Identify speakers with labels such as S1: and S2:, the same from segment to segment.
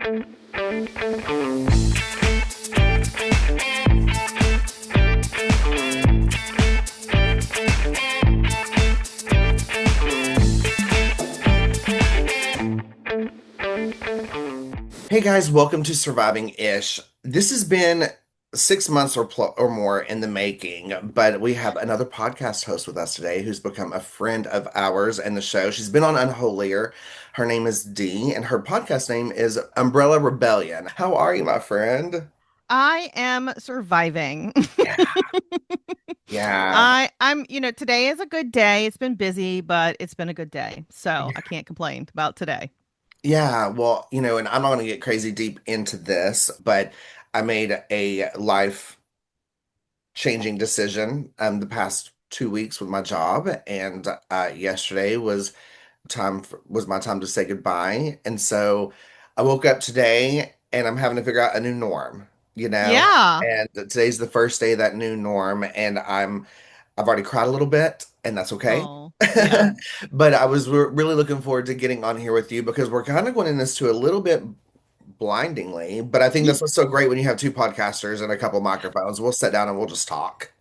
S1: Hey guys, welcome to Surviving Ish. This has been 6 months or more in the making, but we have another podcast host with us today who's become a friend of ours and the show. She's been on Unholier. Her name is Dee, and her podcast name is Umbrella Rebellion. How are you, my friend?
S2: I am surviving.
S1: Yeah. Yeah.
S2: Today is a good day. It's been busy, but it's been a good day. So I can't complain about today.
S1: Yeah, well, and I'm not going to get crazy deep into this, but I made a life changing decision the past 2 weeks with my job, and yesterday was my time to say goodbye, and so I woke up today and I'm having to figure out a new norm,
S2: Yeah.
S1: and today's the first day of that new norm, and I've already cried a little bit, and that's okay.
S2: Oh, yeah.
S1: But I was really looking forward to getting on here with you because we're kind of going in this to a little bit blindingly, but I think
S2: Y-
S1: that's what's so great when you have two podcasters and a couple microphones. We'll sit down and we'll just talk.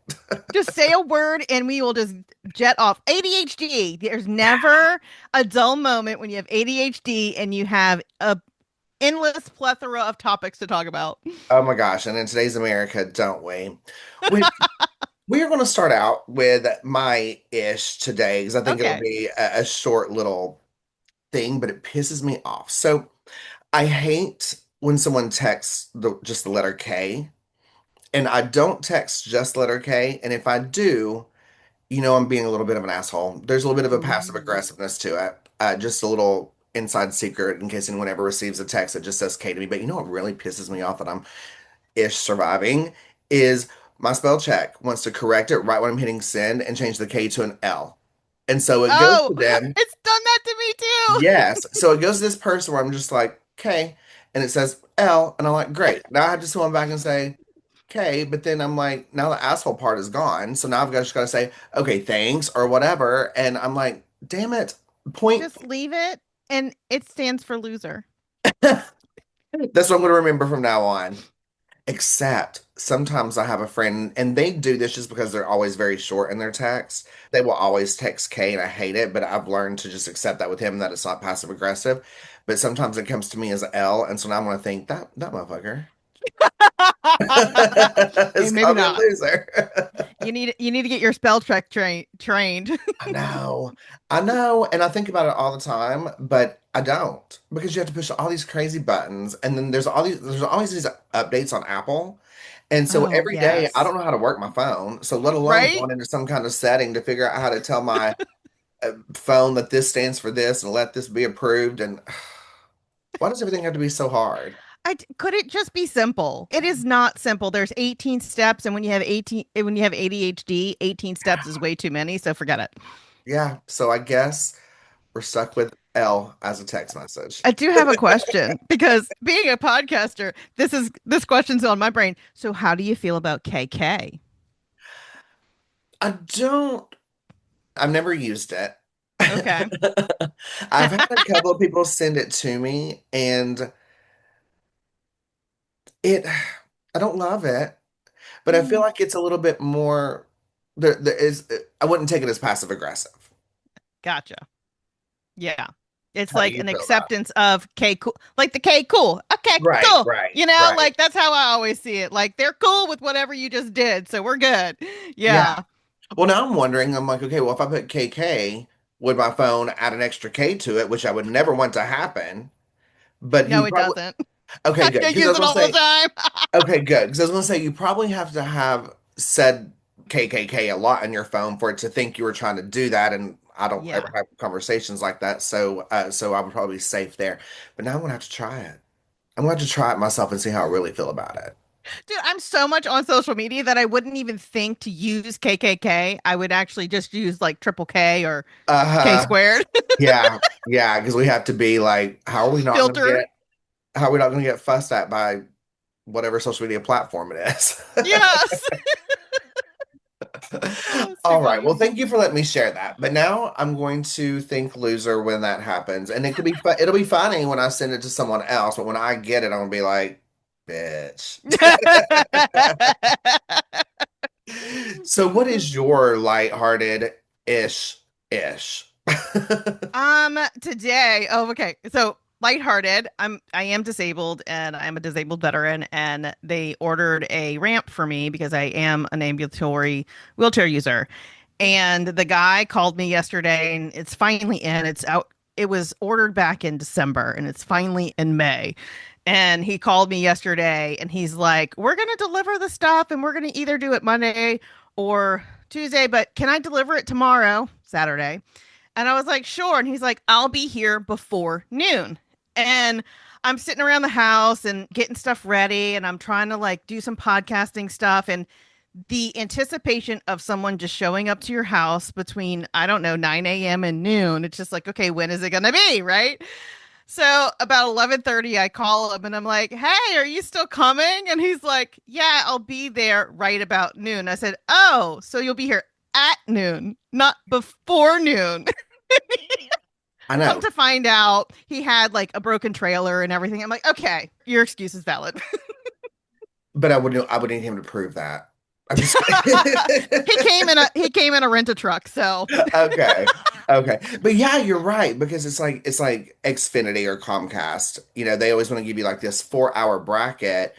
S2: Just say a word and we will just jet off. ADHD. There's never a dull moment when you have ADHD and you have a endless plethora of topics to talk about.
S1: Oh my gosh, and in today's America, don't we? We we are going to start out with my ish today because I think it'll
S2: Okay.
S1: be a short little thing, but it pisses me off. So I hate when someone texts just the letter K, and I don't text just letter K, and if I do, I'm being a little bit of an asshole. There's a little bit of a passive
S2: Ooh.
S1: aggressiveness to it. Just a little inside secret in case anyone ever receives a text that just says K to me. But you know what really pisses me off that I'm ish surviving is my spell check wants to correct it right when I'm hitting send and change the K to an L. And so it goes
S2: Oh,
S1: to them.
S2: it's done that to me too.
S1: Yes. So it goes to this person where I'm just like, K, and it says L, and I'm like, great. Now I have to swim back and say K, but then I'm like, now the asshole part is gone. So now just got to say, okay, thanks or whatever. And I'm like, damn it. Point.
S2: Just leave it and it stands for loser.
S1: That's what I'm going to remember from now on. Except sometimes I have a friend, and they do this just because they're always very short in their text. They will always text K, and I hate it, but I've learned to just accept that with him that it's not passive aggressive. But sometimes it comes to me as L, and so now I'm going to think that motherfucker
S2: Hey,
S1: is
S2: maybe
S1: called me a
S2: not.
S1: loser.
S2: You need to get your spell check trained.
S1: I know, I know, and I think about it all the time, but I don't because you have to push all these crazy buttons, and then there's always these updates on Apple. And so
S2: Oh,
S1: every day, I
S2: yes.
S1: don't know how to work my phone. So let alone
S2: Right?
S1: going into some kind of setting to figure out how to tell my phone that this stands for this and let this be approved. And why does everything have to be so hard?
S2: Could it just be simple? It is not simple. There's 18 steps, and when you have ADHD, 18 steps is way too many, so forget it.
S1: Yeah. So I guess we're stuck with L as a text message.
S2: I do have a question because being a podcaster, this question's on my brain. So how do you feel about KK?
S1: I don't, I've never used it.
S2: Okay.
S1: I've had a couple of people send it to me and it, I don't love it, but I feel
S2: Mm,
S1: like it's a little bit more, there is, I wouldn't take it as passive aggressive.
S2: gotcha. Yeah. It's
S1: How do
S2: like
S1: you
S2: an
S1: feel about
S2: acceptance of K cool, like the K cool. Okay,
S1: it? Right,
S2: cool.
S1: right, right.
S2: Like that's how I always see it. Like they're cool with whatever you just did, so we're good.
S1: Yeah.
S2: Yeah.
S1: Well, now I'm wondering, I'm like, okay, well, if I put KK, would my phone add an extra K to it, which I would never want to happen? But
S2: No,
S1: you
S2: it
S1: probably,
S2: doesn't.
S1: okay,
S2: I
S1: good. Because I
S2: use
S1: was
S2: it
S1: going to
S2: all the
S1: say,
S2: time.
S1: okay, good. Because I was going to say, you probably have to have said KKK a lot in your phone for it to think you were trying to do that. And I don't ever
S2: Yeah.
S1: have conversations like that. So I would probably be safe there. But now I'm going to have to try it. I'm going to have to try it myself and see how I really feel about it.
S2: Dude, I'm so much on social media that I wouldn't even think to use KKK. I would actually just use like triple K or K
S1: Uh-huh.
S2: squared
S1: Yeah, yeah, because we have to be like,
S2: filter.
S1: how are we not going to get fussed at by whatever social media platform it is?
S2: Yes. Oh, it's too
S1: All right.
S2: funny.
S1: Well, thank you for letting me share that. But now I'm going to think loser when that happens. And it could be it'll be funny when I send it to someone else, but when I get it, I'm gonna be like, bitch. So what is your lighthearted ish?
S2: Today, oh, okay. So lighthearted. I am disabled and I'm a disabled veteran, and they ordered a ramp for me because I am an ambulatory wheelchair user. And the guy called me yesterday and it's finally in. It's out. It was ordered back in December and it's finally in May. And he called me yesterday and he's like, "We're going to deliver the stuff and we're going to either do it Monday or Tuesday, but can I deliver it tomorrow, Saturday?" And I was like, "Sure." And he's like, "I'll be here before noon." And I'm sitting around the house and getting stuff ready and I'm trying to like do some podcasting stuff, and the anticipation of someone just showing up to your house between, I don't know, 9 a.m. and noon. It's just like, okay, when is it going to be? Right. So about 11:30, I call him and I'm like, "Hey, are you still coming?" And he's like, "Yeah, I'll be there right about noon." I said, "Oh, so you'll be here at noon, not before noon."
S1: I
S2: Come
S1: know,
S2: to find out, he had like a broken trailer and everything. I'm like, "Okay, your excuse is valid."
S1: but I would need him to prove that. I'm just kidding.
S2: He came in a rent a truck, so
S1: Okay. Okay. But yeah, you're right, because it's like Xfinity or Comcast. They always want to give you like this 4 hour bracket.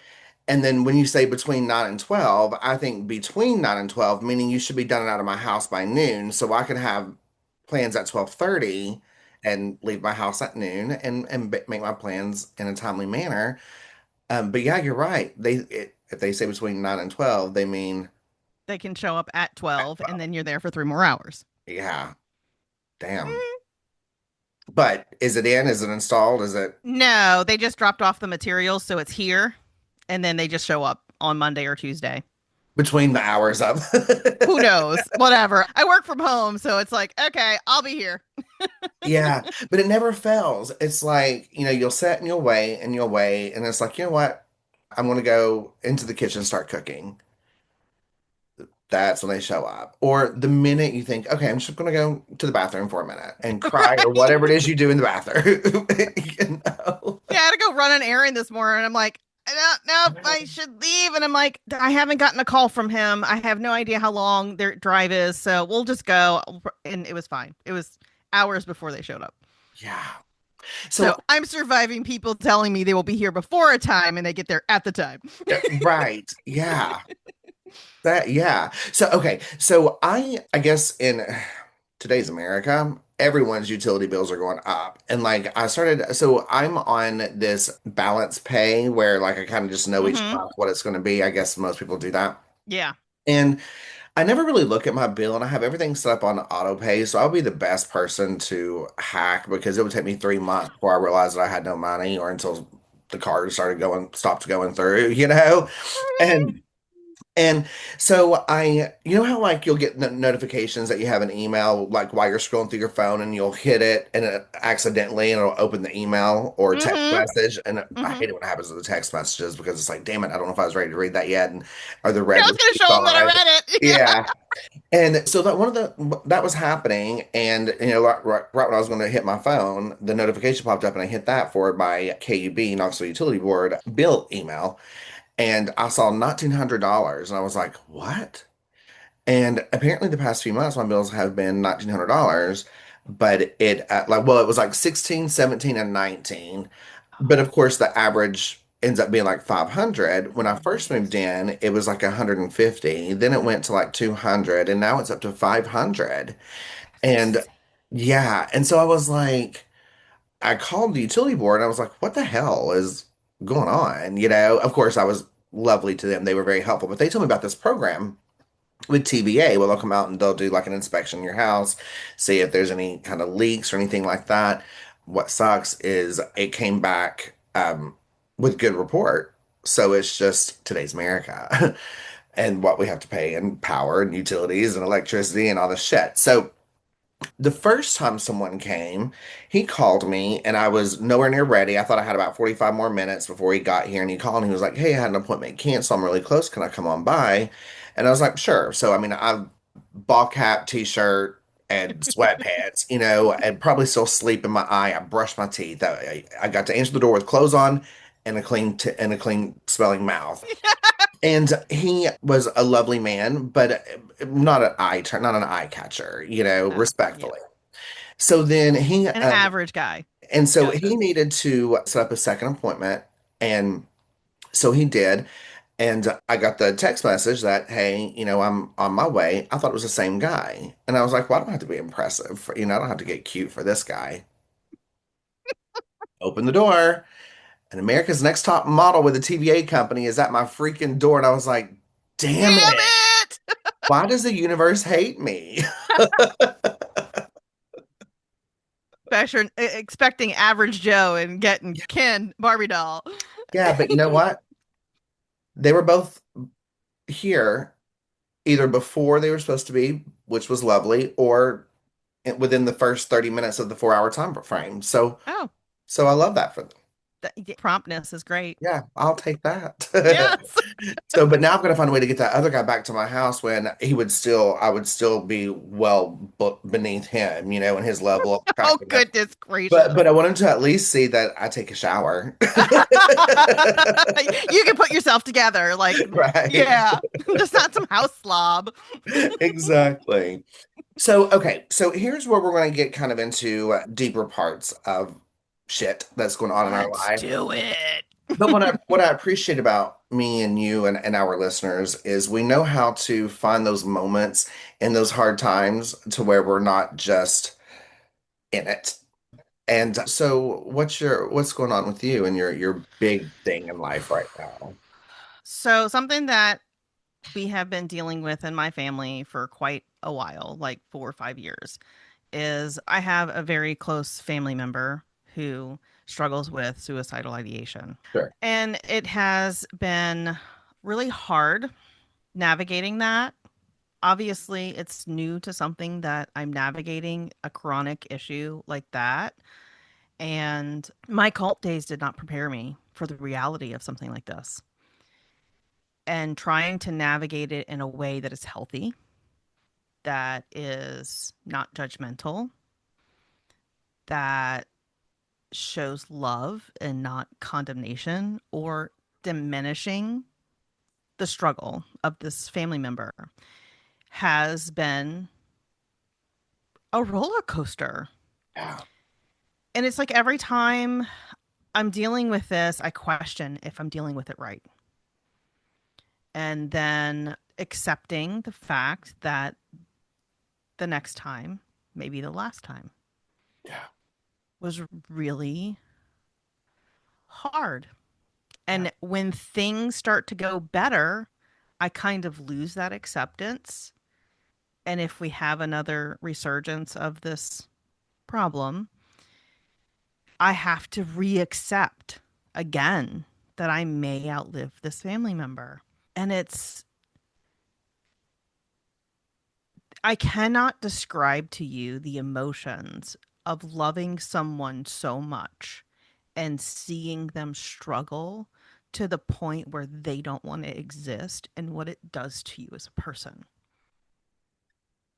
S1: And then when you say between 9 and 12, I think between 9 and 12, meaning you should be done and out of my house by noon, so I can have plans at 12:30 and leave my house at noon and make my plans in a timely manner. But yeah, you're right. If they say between 9 and 12, they mean
S2: they can show up at
S1: at
S2: 12 and
S1: 12.
S2: then you're there for 3 more hours.
S1: Yeah. Damn. But is it in? Is it installed? Is it
S2: No, they just dropped off the materials, so it's here, and then they just show up on Monday or Tuesday.
S1: between the hours of?
S2: Who knows? Whatever. I work from home, so it's like, okay, I'll be here.
S1: Yeah, but it never fails. It's like, you'll sit and you'll wait, and it's like, you know what? I'm gonna go into the kitchen and start cooking. That's when they show up. Or the minute you think, okay, I'm just gonna go to the bathroom for a minute and cry or
S2: Right?
S1: whatever it is you do in the bathroom. You know?
S2: Yeah, I had to go run an errand this morning. And I'm like, I don't know if I should leave. And I'm like, I haven't gotten a call from him. I have no idea how long their drive is. So we'll just go. And it was fine. It was hours before they showed up.
S1: Yeah.
S2: So
S1: So,
S2: I'm surviving people telling me they will be here before a time and they get there at the time.
S1: right. Yeah. Yeah. So okay. So I guess in today's America, everyone's utility bills are going up. And like so I'm on this balance pay where like I kind of just know each
S2: Mm-hmm.
S1: month what it's going to be. I guess most people do that.
S2: Yeah.
S1: And I never really look at my bill, and I have everything set up on auto pay. So I'll be the best person to hack because it would take me 3 months before I realized that I had no money or until the card stopped going through. And so you know how like you'll get notifications that you have an email like while you're scrolling through your phone and you'll hit it and it accidentally and it'll open the email or text
S2: Mm-hmm.
S1: message. And I
S2: Mm-hmm.
S1: hate it when it happens to the text messages because it's like, damn it, I don't know if I was ready to read that yet. And are the
S2: Yeah,
S1: red
S2: I was gonna
S1: receipts
S2: show them
S1: all
S2: that I
S1: right?
S2: read it. Yeah.
S1: Yeah. And so that was happening, and right when I was going to hit my phone, the notification popped up, and I hit that for my KUB, Knoxville Utility Board bill email, and I saw $1,900, and I was like, "What?" And apparently, the past few months, my bills have been $1,900, but it was like 16, 17, and 19. But of course, the average ends up being like 500. When I first moved in, it was like 150. Then it went to like 200, and now it's up to 500. And
S2: Jeez.
S1: yeah, and so I was like, I called the utility board and I was like, what the hell is going on? Of course, I was lovely to them. They were very helpful, but they told me about this program with TVA. Well, they'll come out and they'll do like an inspection in your house, see if there's any kind of leaks or anything like that. What sucks is it came back with good report. So it's just today's America and what we have to pay in power and utilities and electricity and all this shit. So the first time someone came, he called me and I was nowhere near ready. I thought I had about 45 more minutes before he got here and he called and he was like, "Hey, I had an appointment canceled. I'm really close. Can I come on by?" And I was like, "Sure." So, I mean, I ball cap, t-shirt, and sweatpants, and probably still sleep in my eye. I brushed my teeth. I got to answer the door with clothes on and and a clean smelling mouth. And he was a lovely man, but not an eye catcher,
S2: Oh, yeah.
S1: respectfully. So then
S2: An average guy.
S1: and so he
S2: Gotcha.
S1: needed to set up a second appointment, and so he did. And I got the text message that, hey, I'm on my way. I thought it was the same guy. And I was like, well, I don't have to be impressive. I don't have to get cute for this guy. Open the door, and America's Next Top Model with a TVA company is at my freaking door. And I was like, damn
S2: Damn
S1: it.
S2: it!
S1: Why does the universe hate me?
S2: Expecting average Joe and getting Ken Barbie doll.
S1: Yeah, but you know what? They were both here either before they were supposed to be, which was lovely, or within the first 30 minutes of the 4 hour time frame.
S2: Oh,
S1: So I love that for them.
S2: the promptness is great.
S1: Yeah, I'll take that.
S2: Yes.
S1: So, but now I've got to find a way to get that other guy back to my house when I would still be well beneath him, and his level of
S2: Oh,
S1: attractiveness.
S2: goodness
S1: But
S2: gracious.
S1: but I want him to at least see that I take a shower.
S2: You can put yourself together. Like,
S1: Right.
S2: yeah, just not some house slob.
S1: Exactly. So, okay, so here's where we're going to get kind of into deeper parts of shit that's going on in our
S2: Let's
S1: life.
S2: do it.
S1: But what I appreciate about me and you and our listeners is we know how to find those moments in those hard times to where we're not just in it. And so what's going on with you and your big thing in life right now?
S2: So, something that we have been dealing with in my family for quite a while, like 4 or 5 years, is I have a very close family member who struggles with suicidal ideation.
S1: Sure.
S2: And it has been really hard navigating that. Obviously, it's new to something that I'm navigating a chronic issue like that. And my cult days did not prepare me for the reality of something like this. And trying to navigate it in a way that is healthy, that is not judgmental, that shows love and not condemnation or diminishing the struggle of this family member has been a roller coaster.
S1: Yeah.
S2: And it's like every time I'm dealing with this, I question if I'm dealing with it right. And then accepting the fact that the next time, maybe the last time,
S1: Yeah.
S2: was really hard.
S1: Yeah.
S2: And when things start to go better, I kind of lose that acceptance. And if we have another resurgence of this problem, I have to re-accept again that I may outlive this family member. And I cannot describe to you the emotions of loving someone so much and seeing them struggle to the point where they don't want to exist and what it does to you as a person.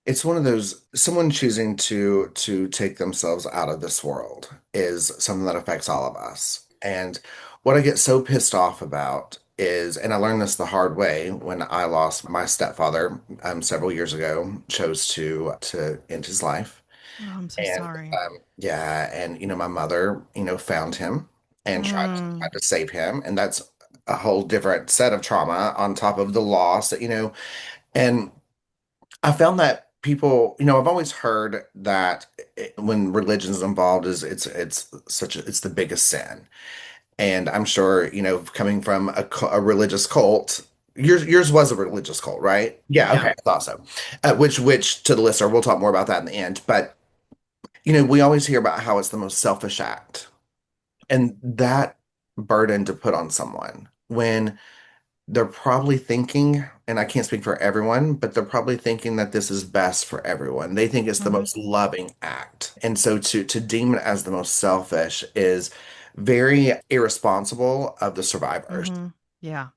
S1: It's one of those someone choosing to take themselves out of this world is something that affects all of us. And what I get so pissed off about is, and I learned this the hard way when I lost my stepfather several years ago, chose to end his life.
S2: Oh, I'm so
S1: And
S2: sorry.
S1: yeah, and my mother, found him and
S2: Mm,
S1: tried to save him, and that's a whole different set of trauma on top of the loss, and I found that people, I've always heard that when religion's involved is it's the biggest sin. And I'm sure, coming from a religious cult, yours was a religious cult, right? Yeah,
S2: yeah.
S1: okay, I thought so. Which to the listener, we'll talk more about that in the end. But, we always hear about how it's the most selfish act. And that burden to put on someone when they're probably thinking, and I can't speak for everyone, but they're probably thinking that this is best for everyone. They think it's the
S2: Hmm.
S1: most loving act. And so to deem it as the most selfish is very irresponsible of the survivors.
S2: Hmm. Yeah.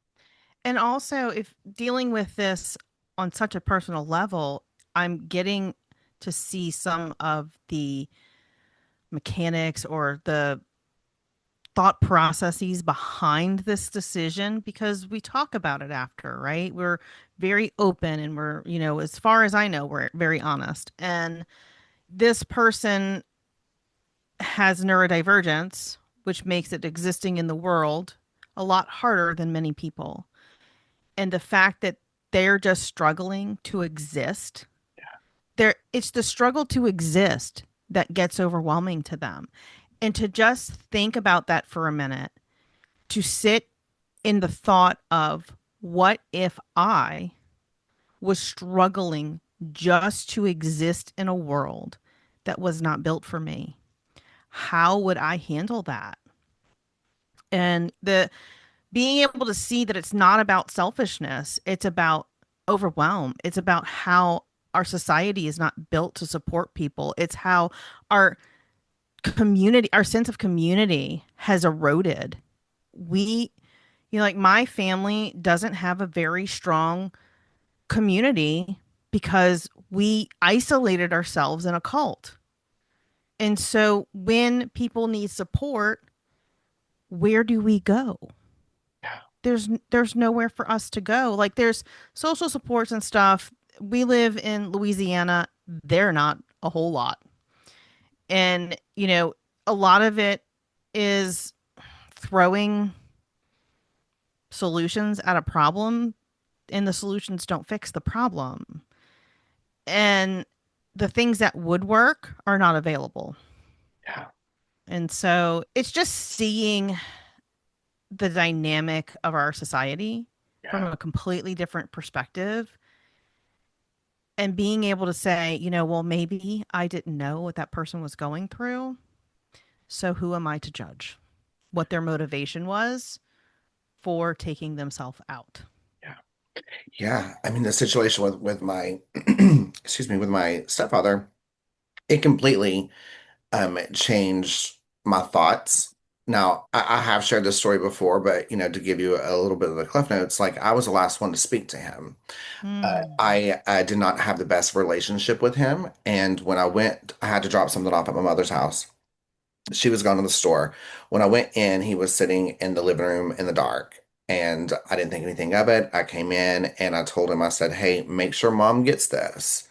S2: And also, if dealing with this on such a personal level, I'm getting to see some of the mechanics or the thought processes behind this decision because we talk about it after, right? We're very open and we're, as far as I know, we're very honest. And this person has neurodivergence, which makes it existing in the world a lot harder than many people. And the fact that they're just struggling to exist, it's the struggle to exist that gets overwhelming to them. And to just think about that for a minute, to sit in the thought of what if I was struggling just to exist in a world that was not built for me? How would I handle that? And the being able to see that it's not about selfishness, it's about overwhelm. It's about how our society is not built to support people. It's how our our sense of community has eroded. We, like my family doesn't have a very strong community because we isolated ourselves in a cult. And so when people need support, where do we go? There's nowhere for us to go. Like there's social supports and stuff. We live in Louisiana. They're not a whole lot. And, a lot of it is throwing solutions at a problem, and the solutions don't fix the problem. And the things that would work are not available.
S1: Yeah.
S2: And so it's just seeing the dynamic of our society from
S1: Yeah.
S2: a completely different perspective and being able to say, well, maybe I didn't know what that person was going through. So who am I to judge what their motivation was for taking themselves out?
S1: Yeah. Yeah. I mean, the situation with my, excuse me, with my stepfather, it completely changed my thoughts. Now, I have shared this story before, but to give you a little bit of the cliff notes, like I was the last one to speak to him.
S2: Mm,
S1: I did not have the best relationship with him, and when I went, I had to drop something off at my mother's house. She was gone to the store. When I went in, he was sitting in the living room in the dark. And I didn't think anything of it. I came in and I told him, I said, "Hey, make sure mom gets this."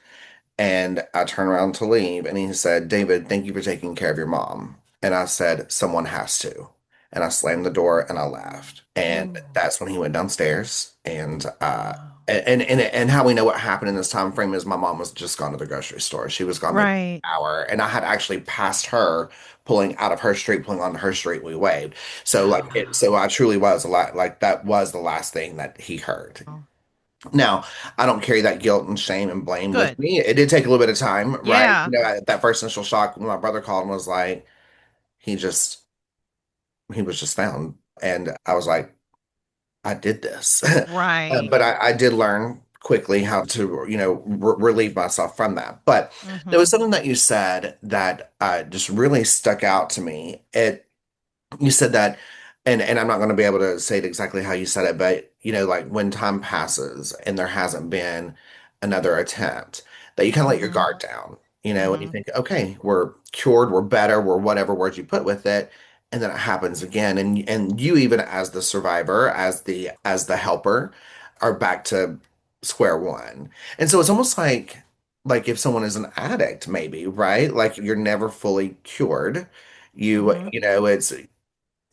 S1: And I turned around to leave, and he said, "David, thank you for taking care of your mom." And I said, "Someone has to." And I slammed the door and I left. And
S2: ooh,
S1: that's when he went downstairs. And
S2: wow.
S1: and how we know what happened in this time frame is my mom was just gone to the grocery store. She was gone maybe
S2: Right.
S1: an hour, and I had actually passed her pulling out of her street, pulling onto her street. We waved. So so I truly was a lot like that was the last thing that he heard.
S2: Wow.
S1: Now, I don't carry that guilt and shame and blame with
S2: Good.
S1: me. It did take a little bit of time, right?
S2: Yeah.
S1: That first initial shock when my brother called and was like, he just, he was just found. And I was like, I did this.
S2: Right.
S1: But I did learn quickly how to, relieve myself from that. But there
S2: Mm-hmm.
S1: was something that you said that just really stuck out to me. You said that, and I'm not going to be able to say it exactly how you said it, but like when time passes and there hasn't been another attempt, that you kind of let your
S2: Mm-hmm.
S1: guard down, and you
S2: Mm-hmm.
S1: think, okay, we're cured, we're better, we're whatever words you put with it, and then it happens again, and you even as the survivor, as the helper, are back to square one, and so it's almost like if someone is an addict, maybe, right? Like you're never fully cured.
S2: Mm-hmm.
S1: It's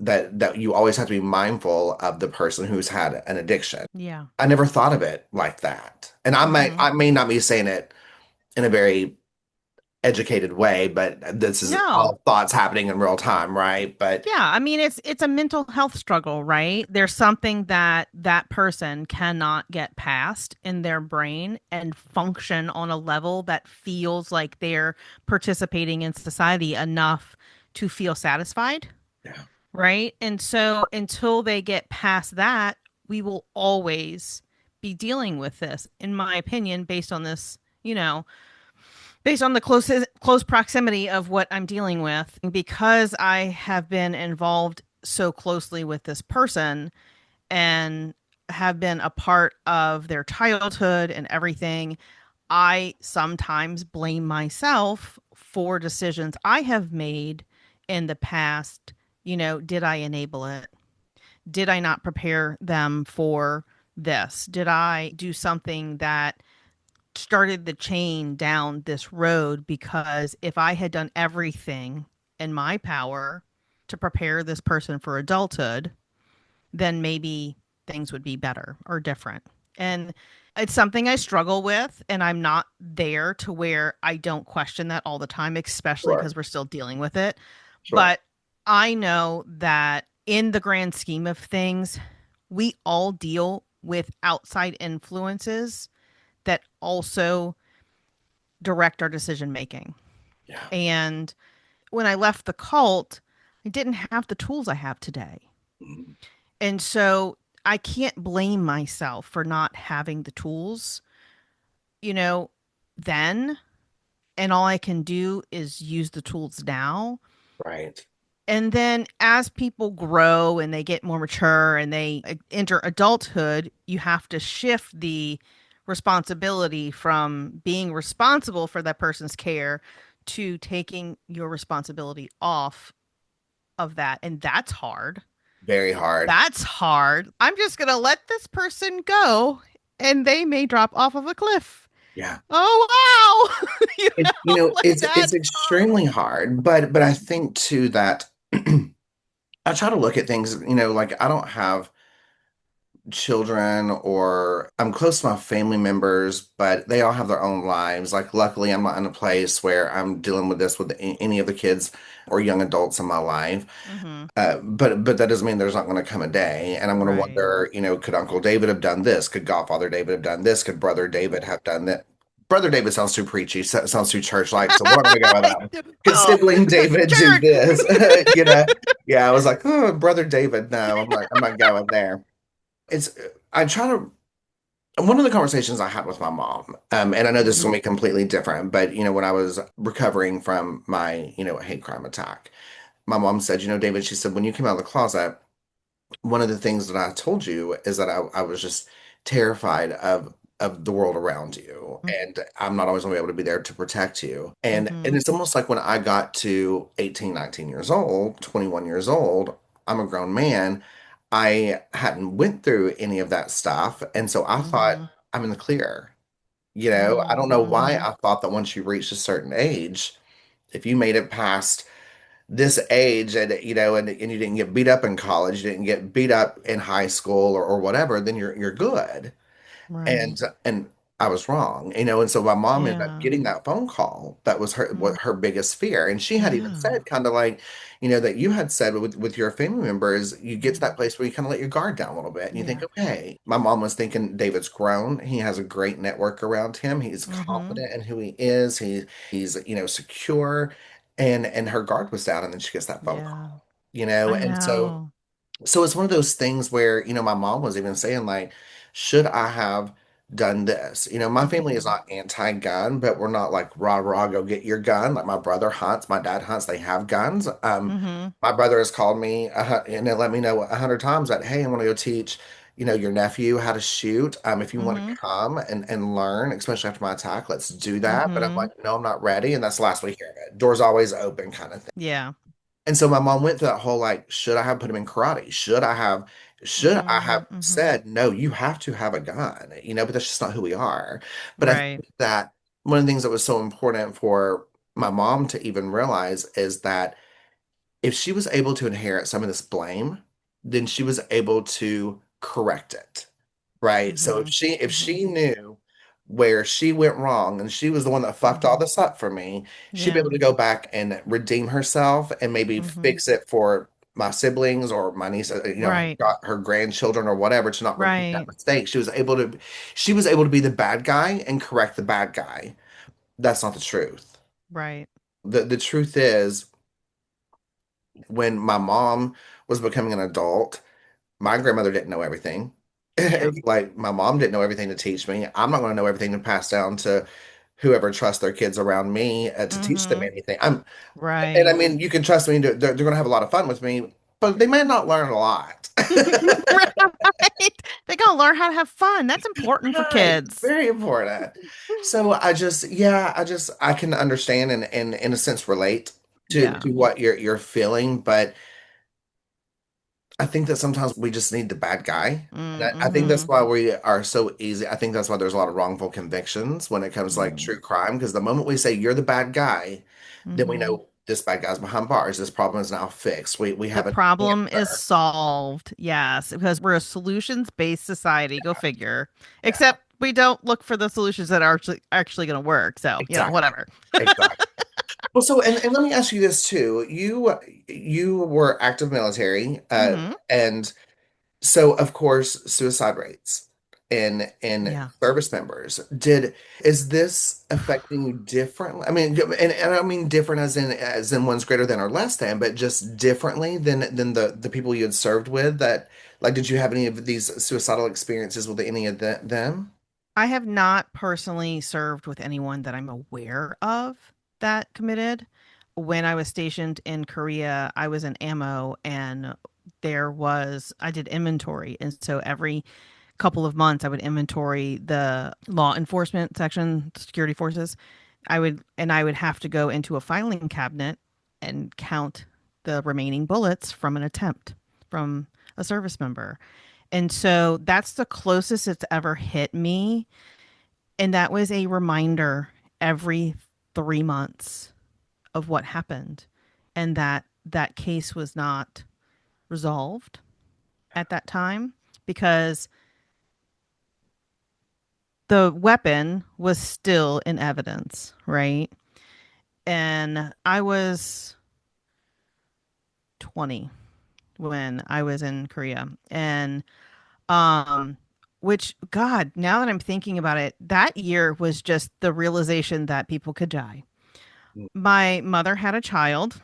S1: that you always have to be mindful of the person who's had an addiction.
S2: Yeah.
S1: I never thought of it like that. And I may
S2: Mm-hmm.
S1: I may not be saying it in a very educated way, but this is
S2: No.
S1: all thoughts happening in real time, right? But
S2: Yeah, I mean it's a mental health struggle, right? There's something that that person cannot get past in their brain and function on a level that feels like they're participating in society enough to feel satisfied,
S1: yeah,
S2: right? And so until they get past that, we will always be dealing with this, in my opinion, based on this, based on the close proximity of what I'm dealing with, because I have been involved so closely with this person and have been a part of their childhood and everything, I sometimes blame myself for decisions I have made in the past. Did I enable it? Did I not prepare them for this? Did I do something that started the chain down this road? Because if I had done everything in my power to prepare this person for adulthood, then maybe things would be better or different. And it's something I struggle with, and I'm not there to where I don't question that all the time, especially
S1: Sure,
S2: because we're still dealing with it.
S1: sure.
S2: But I know that in the grand scheme of things, we all deal with outside influences that also direct our decision making.
S1: Yeah.
S2: And when I left the cult, I didn't have the tools I have today.
S1: Mhm.
S2: And so I can't blame myself for not having the tools, you know, then. And all I can do is use the tools now.
S1: Right.
S2: And then as people grow and they get more mature and they enter adulthood, you have to shift the responsibility from being responsible for that person's care to taking your responsibility off of that. And that's hard.
S1: Very hard.
S2: That's hard. I'm just going to let this person go and they may drop off of a cliff.
S1: Yeah.
S2: Oh, wow. Like
S1: It's
S2: that's
S1: extremely
S2: hard.
S1: hard, but I think too that I try to look at things, like I don't have children or I'm close to my family members, but they all have their own lives. Like luckily I'm not in a place where I'm dealing with this with any of the kids or young adults in my life.
S2: Mm-hmm.
S1: But that doesn't mean there's not going to come a day, and I'm going to
S2: Right.
S1: wonder, could Uncle David have done this? Could Godfather David have done this? Could Brother David have done that? Brother David sounds too preachy, sounds too church-like, so we're not going to go with that one. Could
S2: Oh,
S1: sibling David do
S2: church.
S1: this? You know? Yeah, I was like, oh, Brother David. No, I'm not going there. It's I try to one of the conversations I had with my mom, and I know this is
S2: Mm-hmm.
S1: going to be completely different, but when I was recovering from my hate crime attack, my mom said, David, she said, when you came out of the closet, one of the things that I told you is that I was just terrified of the world around you, and I'm not always going to be able to be there to protect you. And
S2: Mm-hmm.
S1: it's almost like when I got to 18, 19 years old, 21 years old, I'm a grown man. I hadn't went through any of that stuff, and so I thought
S2: Mm-hmm.
S1: I'm in the clear. I don't know why
S2: Mm-hmm.
S1: I thought that once you reached a certain age, if you made it past this age and and you didn't get beat up in college, you didn't get beat up in high school or whatever, then you're good.
S2: Right.
S1: And I was wrong, and so my mom ended up
S2: Yeah.
S1: getting that phone call. That was
S2: Mm.
S1: her biggest fear. And she had even
S2: Yeah.
S1: said kind of like, that you had said with your family members, you get to
S2: Mm.
S1: that place where you kind of let your guard down a little bit and you think,
S2: Yeah.
S1: okay. My mom was thinking David's grown. He has a great network around him. He's
S2: Mm-hmm.
S1: confident in who he is. He's secure. And her guard was down, and then she gets that phone
S2: Yeah.
S1: call.
S2: I
S1: And so
S2: know.
S1: it's one of those things where, my mom was even saying, like, should I have done this? My family is
S2: Mm-hmm.
S1: not anti-gun, but we're not like rah rah, go get your gun. Like my brother hunts, my dad hunts, they have guns.
S2: Mm-hmm.
S1: My brother has called me and they let me know 100 times that, hey, I want to go teach, your nephew how to shoot. If you want
S2: Mm-hmm.
S1: to come and learn, especially after my attack, let's do that. But I'm
S2: Mm-hmm.
S1: like, no, I'm not ready. And that's the last we hear of it. Doors always open kind of thing.
S2: Yeah.
S1: And so my mom went through that whole like, should I have put him in karate? Should I have
S2: Mm-hmm.
S1: said, no, you have to have a gun, but that's just not who we are. But I
S2: Right.
S1: think that one of the things that was so important for my mom to even realize is that if she was able to inherit some of this blame, then she was able to correct it. Right. So
S2: Mm-hmm.
S1: if
S2: Mm-hmm.
S1: she knew where she went wrong and she was the one that fucked all
S2: Mm-hmm.
S1: this up for me, she'd be able
S2: Yeah.
S1: to go back and redeem herself and maybe
S2: Mm-hmm.
S1: fix it for my siblings or my niece,
S2: Right.
S1: her grandchildren or whatever to not repeat that
S2: Right.
S1: mistake. She was able to be the bad guy and correct the bad guy. That's not the truth.
S2: Right.
S1: The truth is when my mom was becoming an adult, my grandmother didn't know everything.
S2: Yeah.
S1: Like my mom didn't know everything to teach me. I'm not going to know everything to pass down to whoever trusts their kids around me to teach them
S2: Mm-hmm.
S1: anything. And I
S2: Right.
S1: mean, you can trust me. They're going to have a lot of fun with me, but they may not learn a lot.
S2: Right. They're gonna learn how to have fun. That's important for
S1: Right.
S2: kids.
S1: Very important. So I can understand and in a sense relate
S2: Yeah.
S1: to what you're feeling, but I think that sometimes we just need the bad guy. And I think that's
S2: Mm-hmm.
S1: why we are so easy. I think that's why there's a lot of wrongful convictions when it comes to like
S2: Mm-hmm.
S1: true crime, because the moment we say you're the bad guy, then we
S2: Mm-hmm.
S1: know this bad guy's behind bars. This problem is now fixed. We
S2: The
S1: have an
S2: problem is
S1: answer.
S2: solved. Yes, because we're a solutions-based society. Go figure.
S1: Yeah,
S2: Except we don't look for the solutions that are actually going to work. So,
S1: exactly.
S2: whatever.
S1: Exactly. Well, so and let me ask you this too. You were active military,
S2: Hmm.
S1: and so of course suicide rates in
S2: Yeah.
S1: service members. Did is this affecting you differently? I mean, and I don't mean different as in one's greater than or less than, but just differently than the people you had served with. That like, did you have any of these suicidal experiences with any of them?
S2: I have not personally served with anyone that I'm aware of that committed. When I was stationed in Korea, I was in ammo and I did inventory. And so every couple of months, I would inventory the law enforcement section, security forces. I would have to go into a filing cabinet and count the remaining bullets from an attempt from a service member. And so that's the closest it's ever hit me. And that was a reminder every 3 months of what happened and that that case was not resolved at that time because the weapon was still in evidence, right? And I was 20 when I was in Korea. And um which God, now that I'm thinking about it, that year was just the realization that people could die. My mother had a child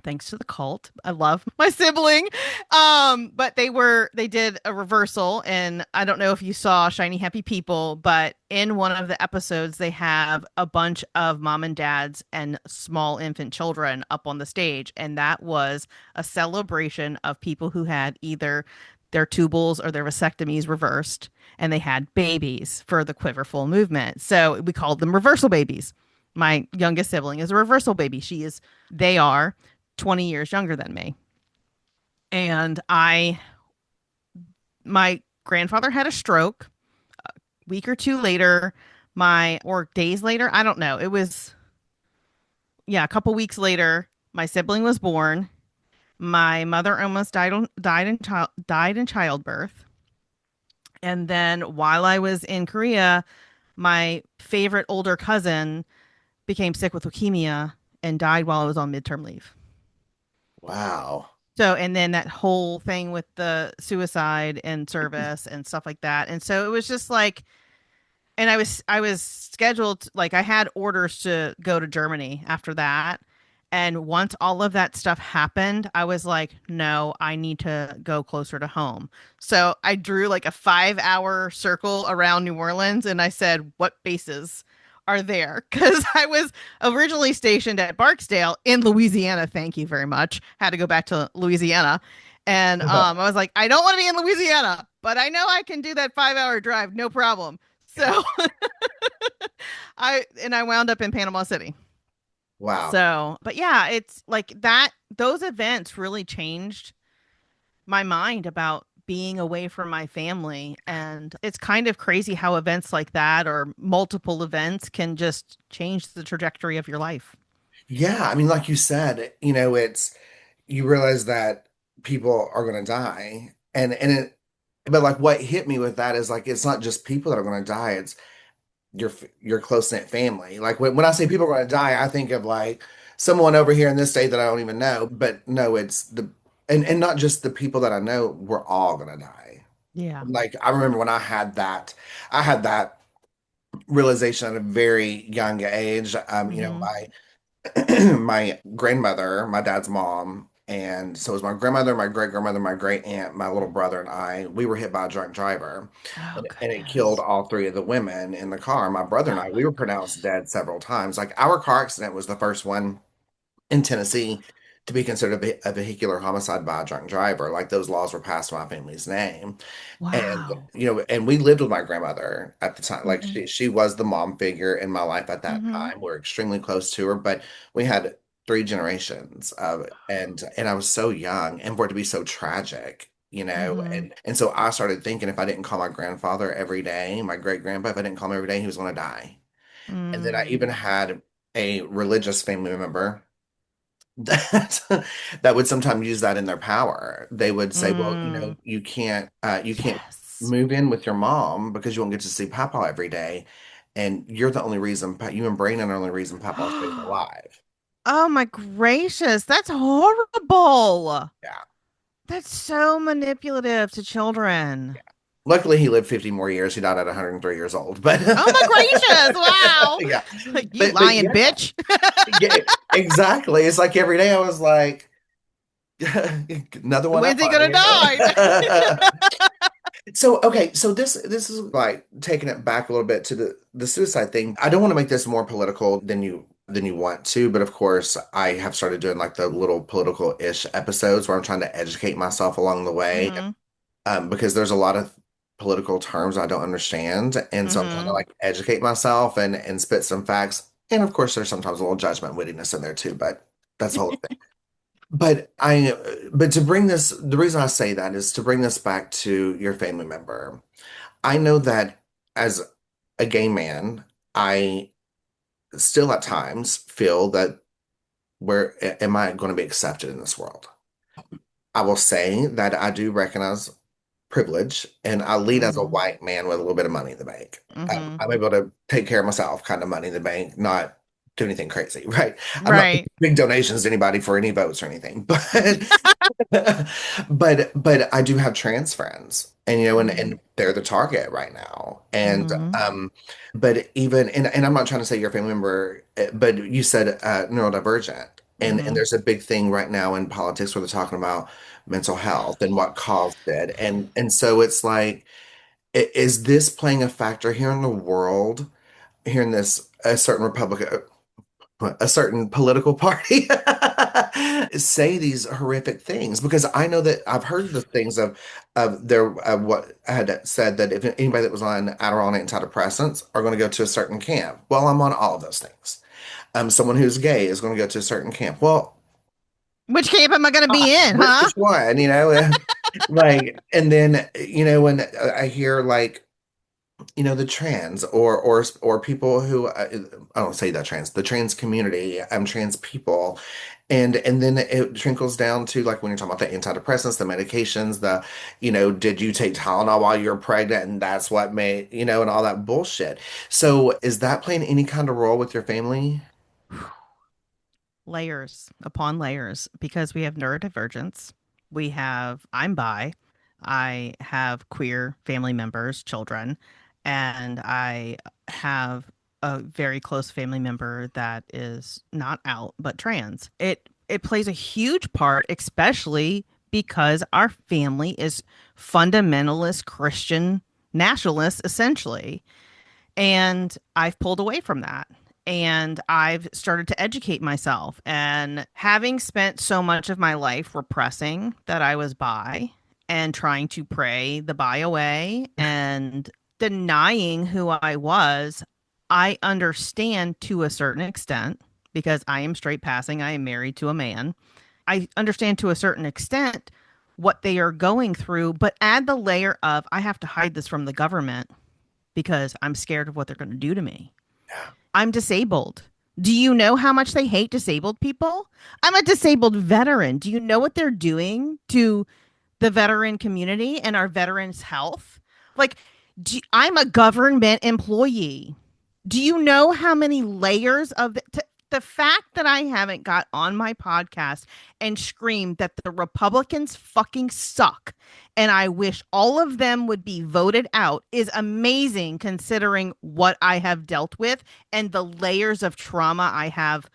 S2: thanks to the cult. I love my sibling. But they did a reversal, and I don't know if you saw Shiny Happy People, but in one of the episodes they have a bunch of mom and dads and small infant children up on the stage, and that was a celebration of people who had either their tubals or their vasectomies reversed and they had babies for the quiverful movement. So we called them reversal babies. My youngest sibling is a reversal baby. They are 20 years younger than me. And my grandfather had a stroke a week or two later, or days later. I don't know. It was, yeah, a couple weeks later, my sibling was born. My mother almost died in childbirth. And then while I was in Korea, my favorite older cousin became sick with leukemia and died while I was on midterm leave.
S1: Wow.
S2: So, and then that whole thing with the suicide and service and stuff like that. And so it was just like, and I was scheduled, like I had orders to go to Germany after that. And once all of that stuff happened, I was like, no, I need to go closer to home. So I drew like a 5 hour circle around New Orleans and I said, what bases are there? Because I was originally stationed at Barksdale in Louisiana. Thank you very much. Had to go back to Louisiana. And I was like, I don't want to be in Louisiana, but I know I can do that 5 hour drive, no problem. So I wound up in Panama City.
S1: Wow.
S2: So, but yeah, it's like that those events really changed my mind about being away from my family. And it's kind of crazy how events like that or multiple events can just change the trajectory of your life.
S1: Yeah, I mean, like you said, it's you realize that people are going to die, but like what hit me with that is like it's not just people that are going to die; it's your close knit family. Like when I say people are going to die, I think of like someone over here in this state that I don't even know, but no, it's and not just the people that I know. We're all going to die.
S2: Yeah.
S1: Like I remember when I had that realization at a very young age.
S2: Hmm.
S1: My grandmother, my dad's mom, and so it was my grandmother, my great grandmother, my great aunt, my little brother, and I. We were hit by a drunk driver,
S2: Oh,
S1: and it killed
S2: goodness.
S1: all three of the women in the car. My brother and
S2: Oh
S1: I,
S2: my
S1: we were
S2: goodness.
S1: pronounced dead several times. Like our car accident was the first one in Tennessee to be considered a vehicular homicide by a drunk driver. Like those laws were passed in my family's name. And
S2: Wow.
S1: and we lived with my grandmother at the time. Like
S2: Hmm.
S1: she was the mom figure in my life at that
S2: Hmm.
S1: time. We're extremely close to her, but we had three generations of it. And I was so young and for it to be so tragic,
S2: Hmm.
S1: and so I started thinking if I didn't call my grandfather every day, my great grandpa, if I didn't call him every day, he was going to die. And then I even
S2: Mm.
S1: had a religious family member that that would sometimes use that in their power. They would say, "Well,
S2: Mm.
S1: you can't
S2: Yes.
S1: move in with your mom because you won't get to see Papa every day, and you're the only reason you and Brandon are the only reason Papa stays alive."
S2: Oh my gracious, that's horrible.
S1: Yeah.
S2: That's so manipulative to children.
S1: Luckily, he lived 50 more years. He died at 103 years old. But
S2: Oh my gracious, wow.
S1: yeah,
S2: You
S1: but
S2: lying
S1: yeah,
S2: bitch.
S1: yeah, exactly. It's like every day I was like, another one up
S2: When's he
S1: on
S2: gonna die?
S1: you. So okay, so this is like taking it back a little bit to the suicide thing. I don't want to make this more political than you want to, but of course I have started doing like the little political-ish episodes where I'm trying to educate myself along the way,
S2: Hmm.
S1: because there's a lot of political terms I don't understand, and so I'm trying to
S2: Hmm.
S1: like educate myself and spit some facts. And of course, there's sometimes a little judgment, wittiness in there too, but that's the whole thing. But to bring this, the reason I say that is to bring this back to your family member. I know that as a gay man, I still at times feel that where am I going to be accepted in this world? I will say that I do recognize privilege and I lead as a
S2: Hmm.
S1: white man with a little bit of money in the bank.
S2: Hmm.
S1: I'm able to take care of myself, kind of money in the bank, not do anything crazy, right? I'm not
S2: Right.
S1: making big donations to anybody for any votes or anything, but but I do have trans friends, and
S2: Hmm.
S1: and they're the target right now. And
S2: Hmm.
S1: but even and I'm not trying to say your family member, but you said neurodivergent, and
S2: Hmm.
S1: there's a big thing right now in politics where they're talking about mental health and what caused it, and so it's like, is this playing a factor here in the world, here in this a certain Republican, a certain political party say these horrific things because I know that I've heard the things of their what I had said that if anybody that was on Adderall and antidepressants are going to go to a certain camp. Well, I'm on all of those things. Someone who's gay is going to go to a certain camp. Well,
S2: Which camp am I gonna be in, huh?
S1: which one? Like, and then when I hear like the trans or people who I don't say that trans, the trans community, trans people, and then it trickles down to like when you're talking about the antidepressants, the medications, did you take Tylenol while you were pregnant, and that's what made and all that bullshit. So is that playing any kind of role with your family?
S2: Layers upon layers because we have neurodivergence. I'm bi. I have queer family members, children, and I have a very close family member that is not out but trans. It plays a huge part, especially because our family is fundamentalist Christian nationalists, essentially. And I've pulled away from that. And I've started to educate myself. And having spent so much of my life repressing that I was bi and trying to pray the bi away and denying who I was, I understand to a certain extent because I am straight passing, I am married to a man. I understand to a certain extent what they are going through, but add the layer of I have to hide this from the government because I'm scared of what they're going to do to me.
S1: Yeah.
S2: I'm disabled. Do you know how much they hate disabled people? I'm a disabled veteran. Do you know what they're doing to the veteran community and our veterans' health? Like, I'm a government employee. Do you know how many layers of the fact that I haven't got on my podcast and screamed that the Republicans fucking suck and I wish all of them would be voted out is amazing considering what I have dealt with and the layers of trauma I have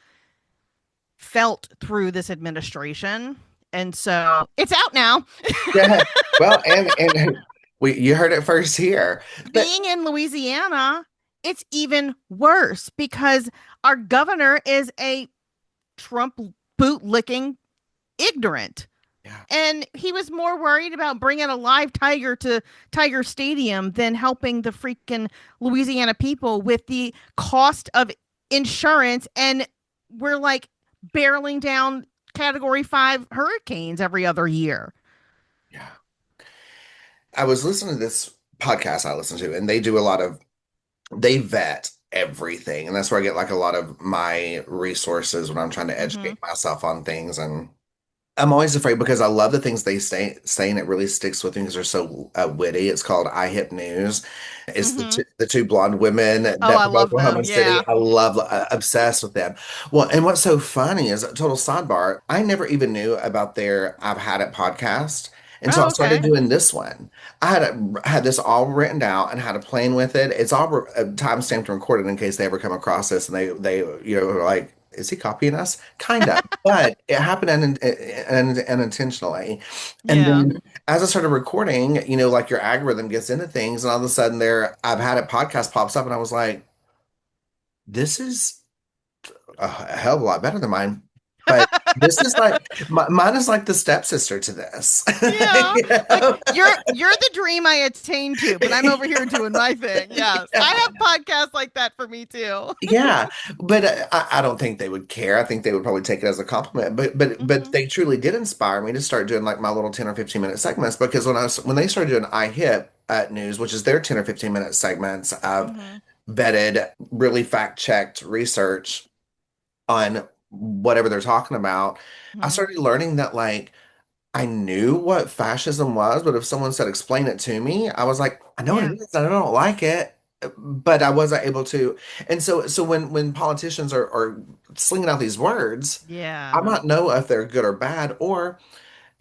S2: felt through this administration. And so it's out now.
S1: Yeah. Well, and you heard it first here. But
S2: Being in Louisiana, it's even worse because our governor is a Trump boot licking. ignorant.
S1: Yeah.
S2: And he was more worried about bringing a live tiger to Tiger Stadium than helping the freaking Louisiana people with the cost of insurance. And we're like barreling down category 5 hurricanes every other year.
S1: Yeah. I was listening to this podcast I listen to, and they do a lot of, they vet everything. And that's where I get like a lot of my resources when I'm trying to
S2: Mm-hmm.
S1: educate myself on things. And I'm always afraid because I love the things they say and it really sticks with me because they're so witty. It's called I Hit News. It's
S2: Mm-hmm.
S1: the two blonde women
S2: Oh,
S1: that
S2: I
S1: from
S2: love
S1: Oklahoma
S2: them.
S1: City.
S2: Yeah.
S1: I love, obsessed with them. Well, and what's so funny is a total sidebar. I never even knew about their I've Had It podcast until I
S2: Oh,
S1: started
S2: okay.
S1: doing this one. Had this all written out and had a plan with it. It's all time stamped and recorded in case they ever come across this and they are like, is he copying us? Kind of, but it happened unintentionally. And
S2: Yeah.
S1: then as I started recording, like your algorithm gets into things, and all of a sudden I've Had It podcast pops up, and I was like, this is a hell of a lot better than mine. But this is like mine is like the stepsister to this.
S2: Yeah.
S1: You
S2: Like
S1: know?
S2: you're the dream I attain to, but I'm over here doing my thing. Yes. I
S1: Yeah.
S2: have podcasts like that for me too.
S1: Yeah, but I don't think they would care. I think they would probably take it as a compliment. But
S2: Hmm.
S1: they truly did inspire me to start doing like my little 10 or 15 minute segments because when they started doing I Hit News, which is their 10 or 15 minute segments of
S2: Hmm.
S1: vetted, really fact checked research on whatever they're talking about, I
S2: Hmm.
S1: started learning that like I knew what fascism was, but if someone said explain it to me, I was like, I know what it
S2: Yeah.
S1: is, and I don't like it, but I wasn't able to. And so when politicians are slinging out these words, I
S2: Yeah.
S1: might know if they're good or bad, or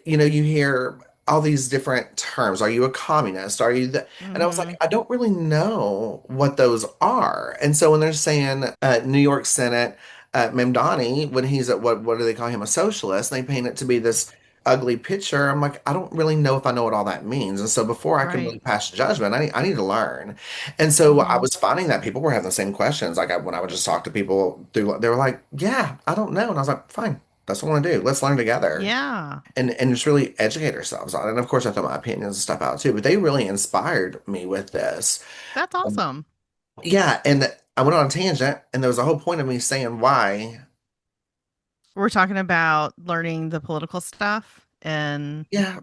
S1: you hear all these different terms. Are you a communist? Are you the? And I was
S2: Hmm.
S1: like, I don't really know what those are. And so when they're saying New York Senate Memdani, when he's at what do they call him, a socialist, and they paint it to be this ugly picture. I'm like, I don't really know if I know what all that means. And so before I can
S2: Right.
S1: really pass judgment, I need to learn. And so I
S2: Hmm.
S1: was finding that people were having the same questions. Like when I would just talk to people through, they were like, yeah, I don't know. And I was like, fine. That's what I want to do. Let's learn together
S2: Yeah.
S1: and just really educate ourselves on it. And of course, I throw my opinions and stuff out too, but they really inspired me with this.
S2: That's
S1: Um,
S2: awesome.
S1: yeah, and I went on a tangent, and there was a whole point of me saying why.
S2: We're talking about learning the political stuff and
S1: Yeah,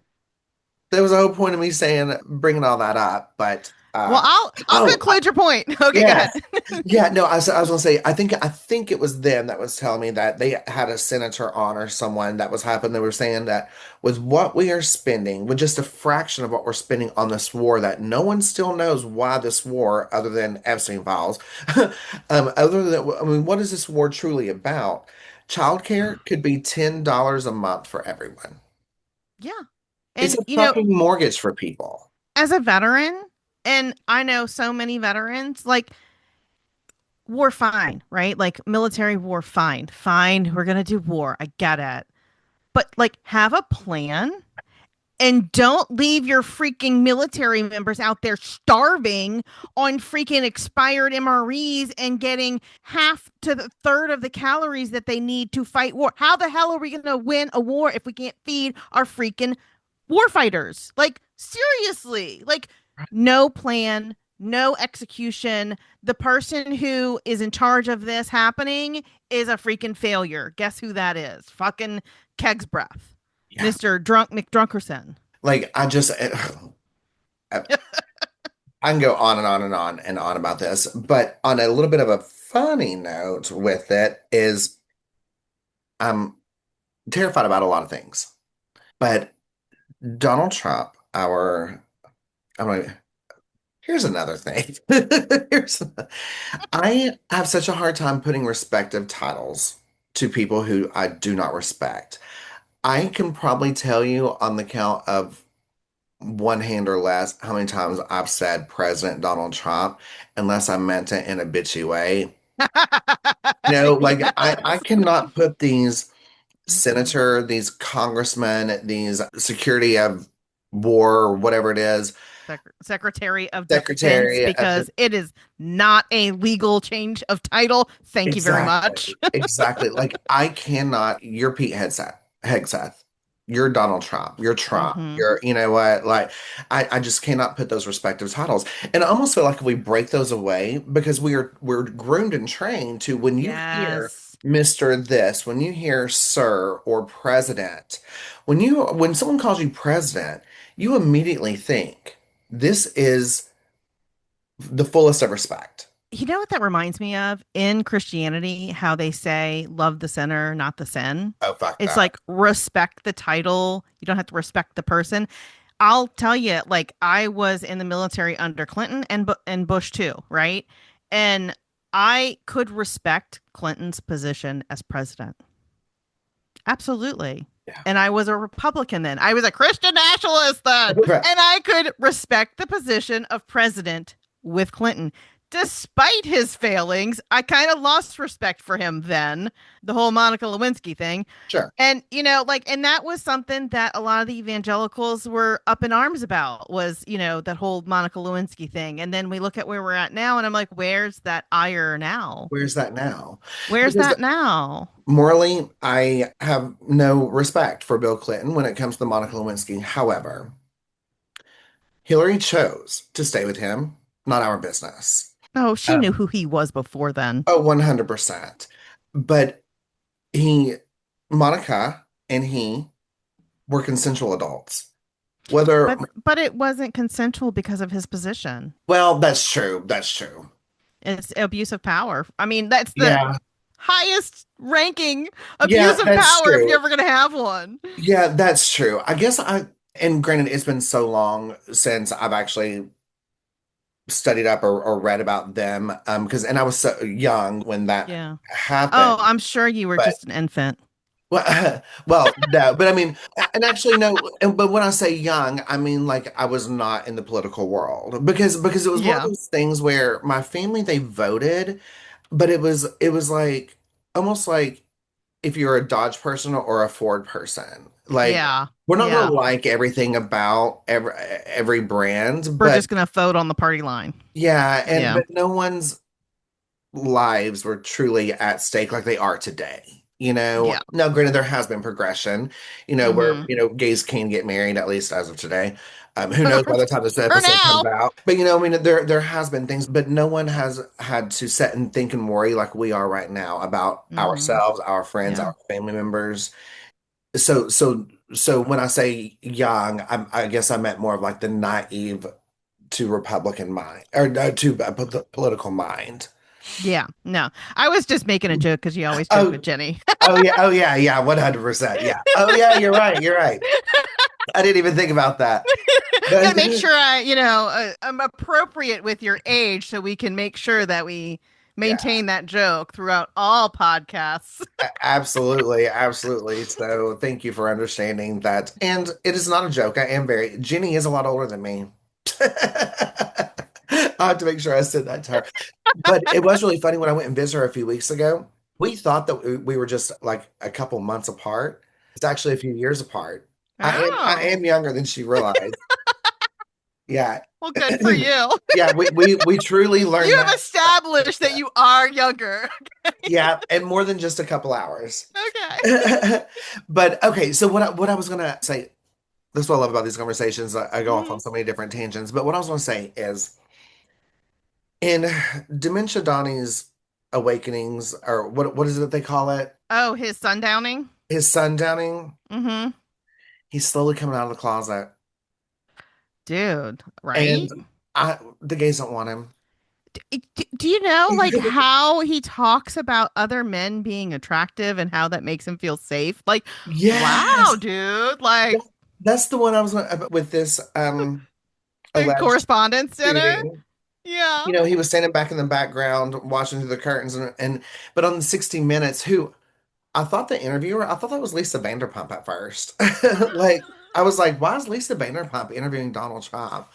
S1: there was a whole point of me saying bringing all that up, but
S2: well, I'll
S1: oh,
S2: conclude your point. Okay, go ahead.
S1: yes. Yeah, no, I was gonna say, I think it was them that was telling me that they had a senator on or someone that was happening. They were saying that with what we are spending, with just a fraction of what we're spending on this war, that no one still knows why this war, other than Epstein files, other than, I mean, what is this war truly about? Childcare could be $10 a month for everyone.
S2: Yeah.
S1: It's
S2: And
S1: a fucking mortgage for people.
S2: as a veteran, and I know so many veterans, like war fine, right? Like military war fine. Fine, we're gonna do war. I get it. But like have a plan and don't leave your freaking military members out there starving on freaking expired MREs and getting half to the third of the calories that they need to fight war. How the hell are we going to win a war if we can't feed our freaking war fighters? Like, seriously, like, no plan, no execution. The person who is in charge of this happening is a freaking failure. Guess who that is? Fucking Keg's breath.
S1: Yeah.
S2: Mr. Drunk McDrunkerson.
S1: Like I I can go on and on and on and on about this, but on a little bit of a funny note with it is I'm terrified about a lot of things. But Donald Trump, I'm like, here's another thing. Here's, I have such a hard time putting respective titles to people who I do not respect. I can probably tell you on the count of one hand or less how many times I've said President Donald Trump, unless I meant it in a bitchy way. Like I
S2: Yes.
S1: cannot put these
S2: Mm-mm.
S1: senator, these congressmen, these security of war or whatever it is,
S2: Secretary of Defense,
S1: secretary of
S2: because
S1: the
S2: it is not a legal change of title. Thank you very much.
S1: exactly, exactly. Like I cannot, you're Pete Hegseth. You're Donald Trump. You're Trump.
S2: Hmm.
S1: You're, you know what? Like, I just cannot put those respective titles. And I almost feel like if we break those away, because we're groomed and trained to when you hear
S2: Yes.
S1: Mr. This, when you hear Sir or President, when someone calls you president, you immediately think this is the fullest of respect.
S2: You know what that reminds me of in Christianity, how they say love the sinner, not the sin.
S1: Oh, fuck
S2: It's
S1: that.
S2: like respect the title. You don't have to respect the person. I'll tell you, like I was in the military under Clinton and Bush too, right? And I could respect Clinton's position as president. Absolutely.
S1: Yeah.
S2: And I was a Republican then. I was a Christian nationalist then. And I could respect the position of president with Clinton. Despite his failings, I kind of lost respect for him then, the whole Monica Lewinsky thing.
S1: Sure.
S2: And, like, and that was something that a lot of the evangelicals were up in arms about was, that whole Monica Lewinsky thing. And then we look at where we're at now, and I'm like, where's that ire now?
S1: Where's that now?
S2: Where's
S1: Because
S2: that now?
S1: morally, I have no respect for Bill Clinton when it comes to Monica Lewinsky. However, Hillary chose to stay with him, not our business.
S2: Oh, she knew
S1: Um,
S2: who he was before then.
S1: oh, 100%. But he, Monica and he were consensual adults. Whether,
S2: But it wasn't consensual because of his position.
S1: well, that's true. That's true.
S2: It's abuse of power. I mean, that's the
S1: Yeah.
S2: highest ranking abuse
S1: Yeah,
S2: of
S1: that's
S2: power if you're
S1: true.
S2: ever going to have one.
S1: Yeah, that's true. And granted, it's been so long since I've actually studied up or read about them. And I was so young when that
S2: Yeah. Oh,
S1: happened.
S2: I'm sure you were
S1: But
S2: just an infant.
S1: well, well, no, but I mean, and actually, no, but when I say young, I mean like I was not in the political world because it was one of
S2: Yeah.
S1: those things where my family they voted, but it was like almost like if you're a Dodge person or a Ford person. Like
S2: Yeah.
S1: we're not going
S2: Yeah.
S1: to like everything about every brand,
S2: We're
S1: but
S2: just going to vote on the party line.
S1: yeah, and
S2: Yeah.
S1: but no one's lives were truly at stake like they are today.
S2: Yeah.
S1: Now granted, there has been progression, where,
S2: Hmm.
S1: gays can get married, at least as of today. Who knows by the time this
S2: For
S1: episode comes
S2: now.
S1: out. But I mean, there has been things, but no one has had to sit and think and worry like we are right now about
S2: Hmm.
S1: ourselves, our friends,
S2: Yeah.
S1: our family members. So when I say young, I guess I meant more of like the naive to Republican mind or to political mind.
S2: Yeah. No, I was just making a joke because you always joke
S1: Oh,
S2: with Jenny.
S1: oh yeah, yeah, 100%. Yeah. Oh yeah, you're right. You're right. I didn't even think about that.
S2: Got to
S1: But
S2: make sure I'm appropriate with your age so we can make sure that we
S1: yeah,
S2: maintain that joke throughout all podcasts.
S1: absolutely, absolutely. So thank you for understanding that. And it is not a joke. Jenny is a lot older than me. I have to make sure I said that to her. But it was really funny when I went and visited her a few weeks ago. We thought that we were just like a couple months apart. It's actually a few years apart. I
S2: Oh,
S1: am younger than she realized. Yeah.
S2: well, good for you.
S1: Yeah, we truly
S2: You
S1: learned
S2: have
S1: that.
S2: established that you are younger.
S1: Yeah, and more than just a couple hours.
S2: Okay.
S1: But okay, so what I was gonna say, that's what I love about these conversations. I go off on
S2: Mhm.
S1: so many different tangents, but what I was gonna say is in Dementia Donnie's awakenings, or what is it that they call it?
S2: Oh, his sundowning?
S1: His sundowning,
S2: Mm-hmm.
S1: he's slowly coming out of the closet.
S2: Dude,
S1: And
S2: right?
S1: the gays don't want him.
S2: Do you know like how he talks about other men being attractive and how that makes him feel safe? Like, wow,
S1: Yes.
S2: dude, like
S1: That- That's the one I was with this
S2: the
S1: alleged
S2: correspondence dinner.
S1: shooting.
S2: Yeah.
S1: He was standing back in the background watching through the curtains and but on 60 Minutes, who I thought the interviewer, I thought that was Lisa Vanderpump at first. Like I was like, why is Lisa Vanderpump interviewing Donald Trump?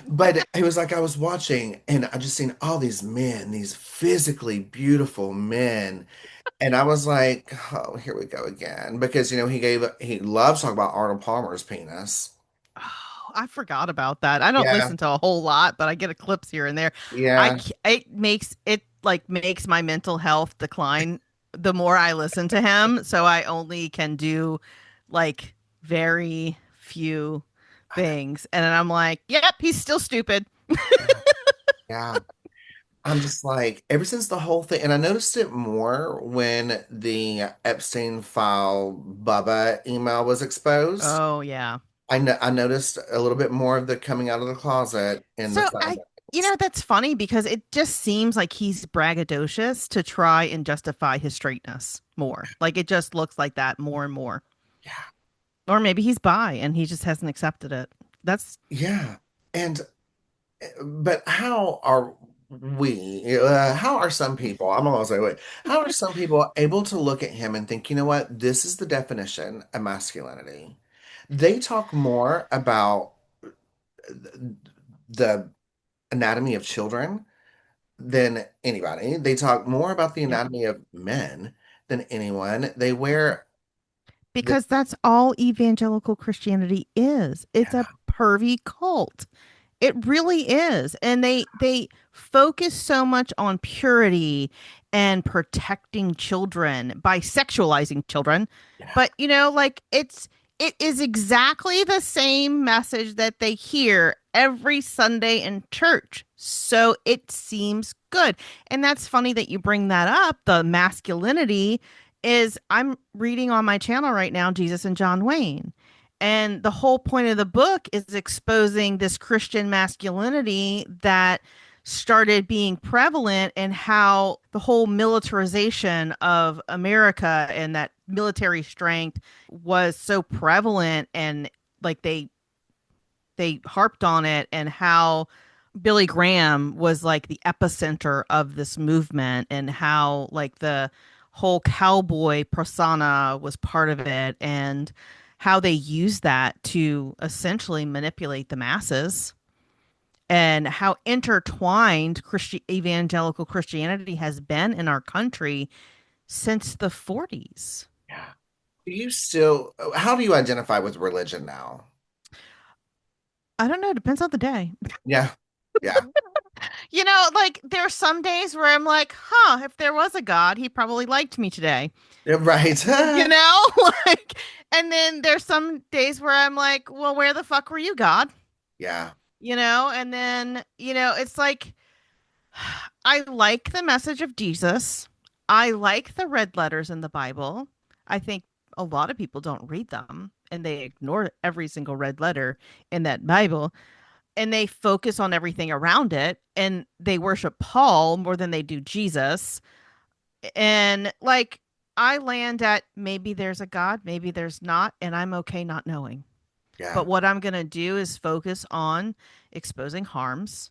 S1: But he was like, I was watching and I just seen all these men, these physically beautiful men. And I was like, oh, here we go again. Because he loves talking about Arnold Palmer's penis.
S2: Oh, I forgot about that. I don't
S1: Yeah,
S2: listen to a whole lot, but I get a clips here and there.
S1: yeah.
S2: It makes my mental health decline the more I listen to him. So I only can do like very few things. And then I'm like, yep, he's still stupid.
S1: Yeah. Yeah. I'm just like, ever since the whole thing, and I noticed it more when the Epstein file Bubba email was exposed.
S2: Oh, yeah.
S1: I noticed a little bit more of the coming out of the closet in the
S2: So
S1: side.
S2: that's funny because it just seems like he's braggadocious to try and justify his straightness more. Like it just looks like that more and more.
S1: Yeah.
S2: Or maybe he's bi and he just hasn't accepted it. That's
S1: Yeah. And but how are how are some people, I'm almost like, wait, how are some people able to look at him and think, you know what, this is the definition of masculinity? They talk more about the anatomy of children than anybody. They talk more about the
S2: yep.
S1: anatomy of men than anyone. They wear the,
S2: Because that's all evangelical Christianity is. It's a
S1: yeah,
S2: pervy cult. It really is. And they focus so much on purity and protecting children by sexualizing children.
S1: yeah,
S2: But like it is exactly the same message that they hear every Sunday in church. So it seems good. And that's funny that you bring that up. The masculinity is I'm reading on my channel right now Jesus and John Wayne. And the whole point of the book is exposing this Christian masculinity that started being prevalent and how the whole militarization of America and that military strength was so prevalent and like they harped on it and how Billy Graham was like the epicenter of this movement and how like the whole cowboy persona was part of it and how they used that to essentially manipulate the masses and how intertwined evangelical Christianity has been in our country since the 40s.
S1: yeah. Do you still, how do you identify with religion now?
S2: I don't know, depends on the day.
S1: Yeah, yeah,
S2: Like there's some days where I'm like, huh, if there was a God, he probably liked me today.
S1: yeah, right.
S2: You know? Like, and then there's some days where I'm like, well, where the fuck were you, God?
S1: Yeah,
S2: And then, it's like I like the message of Jesus. I like the red letters in the Bible. I think a lot of people don't read them and they ignore every single red letter in that Bible and they focus on everything around it and they worship Paul more than they do Jesus. And like I land at maybe there's a God, maybe there's not, and I'm okay not knowing.
S1: yeah,
S2: But what I'm going to do is focus on exposing harms,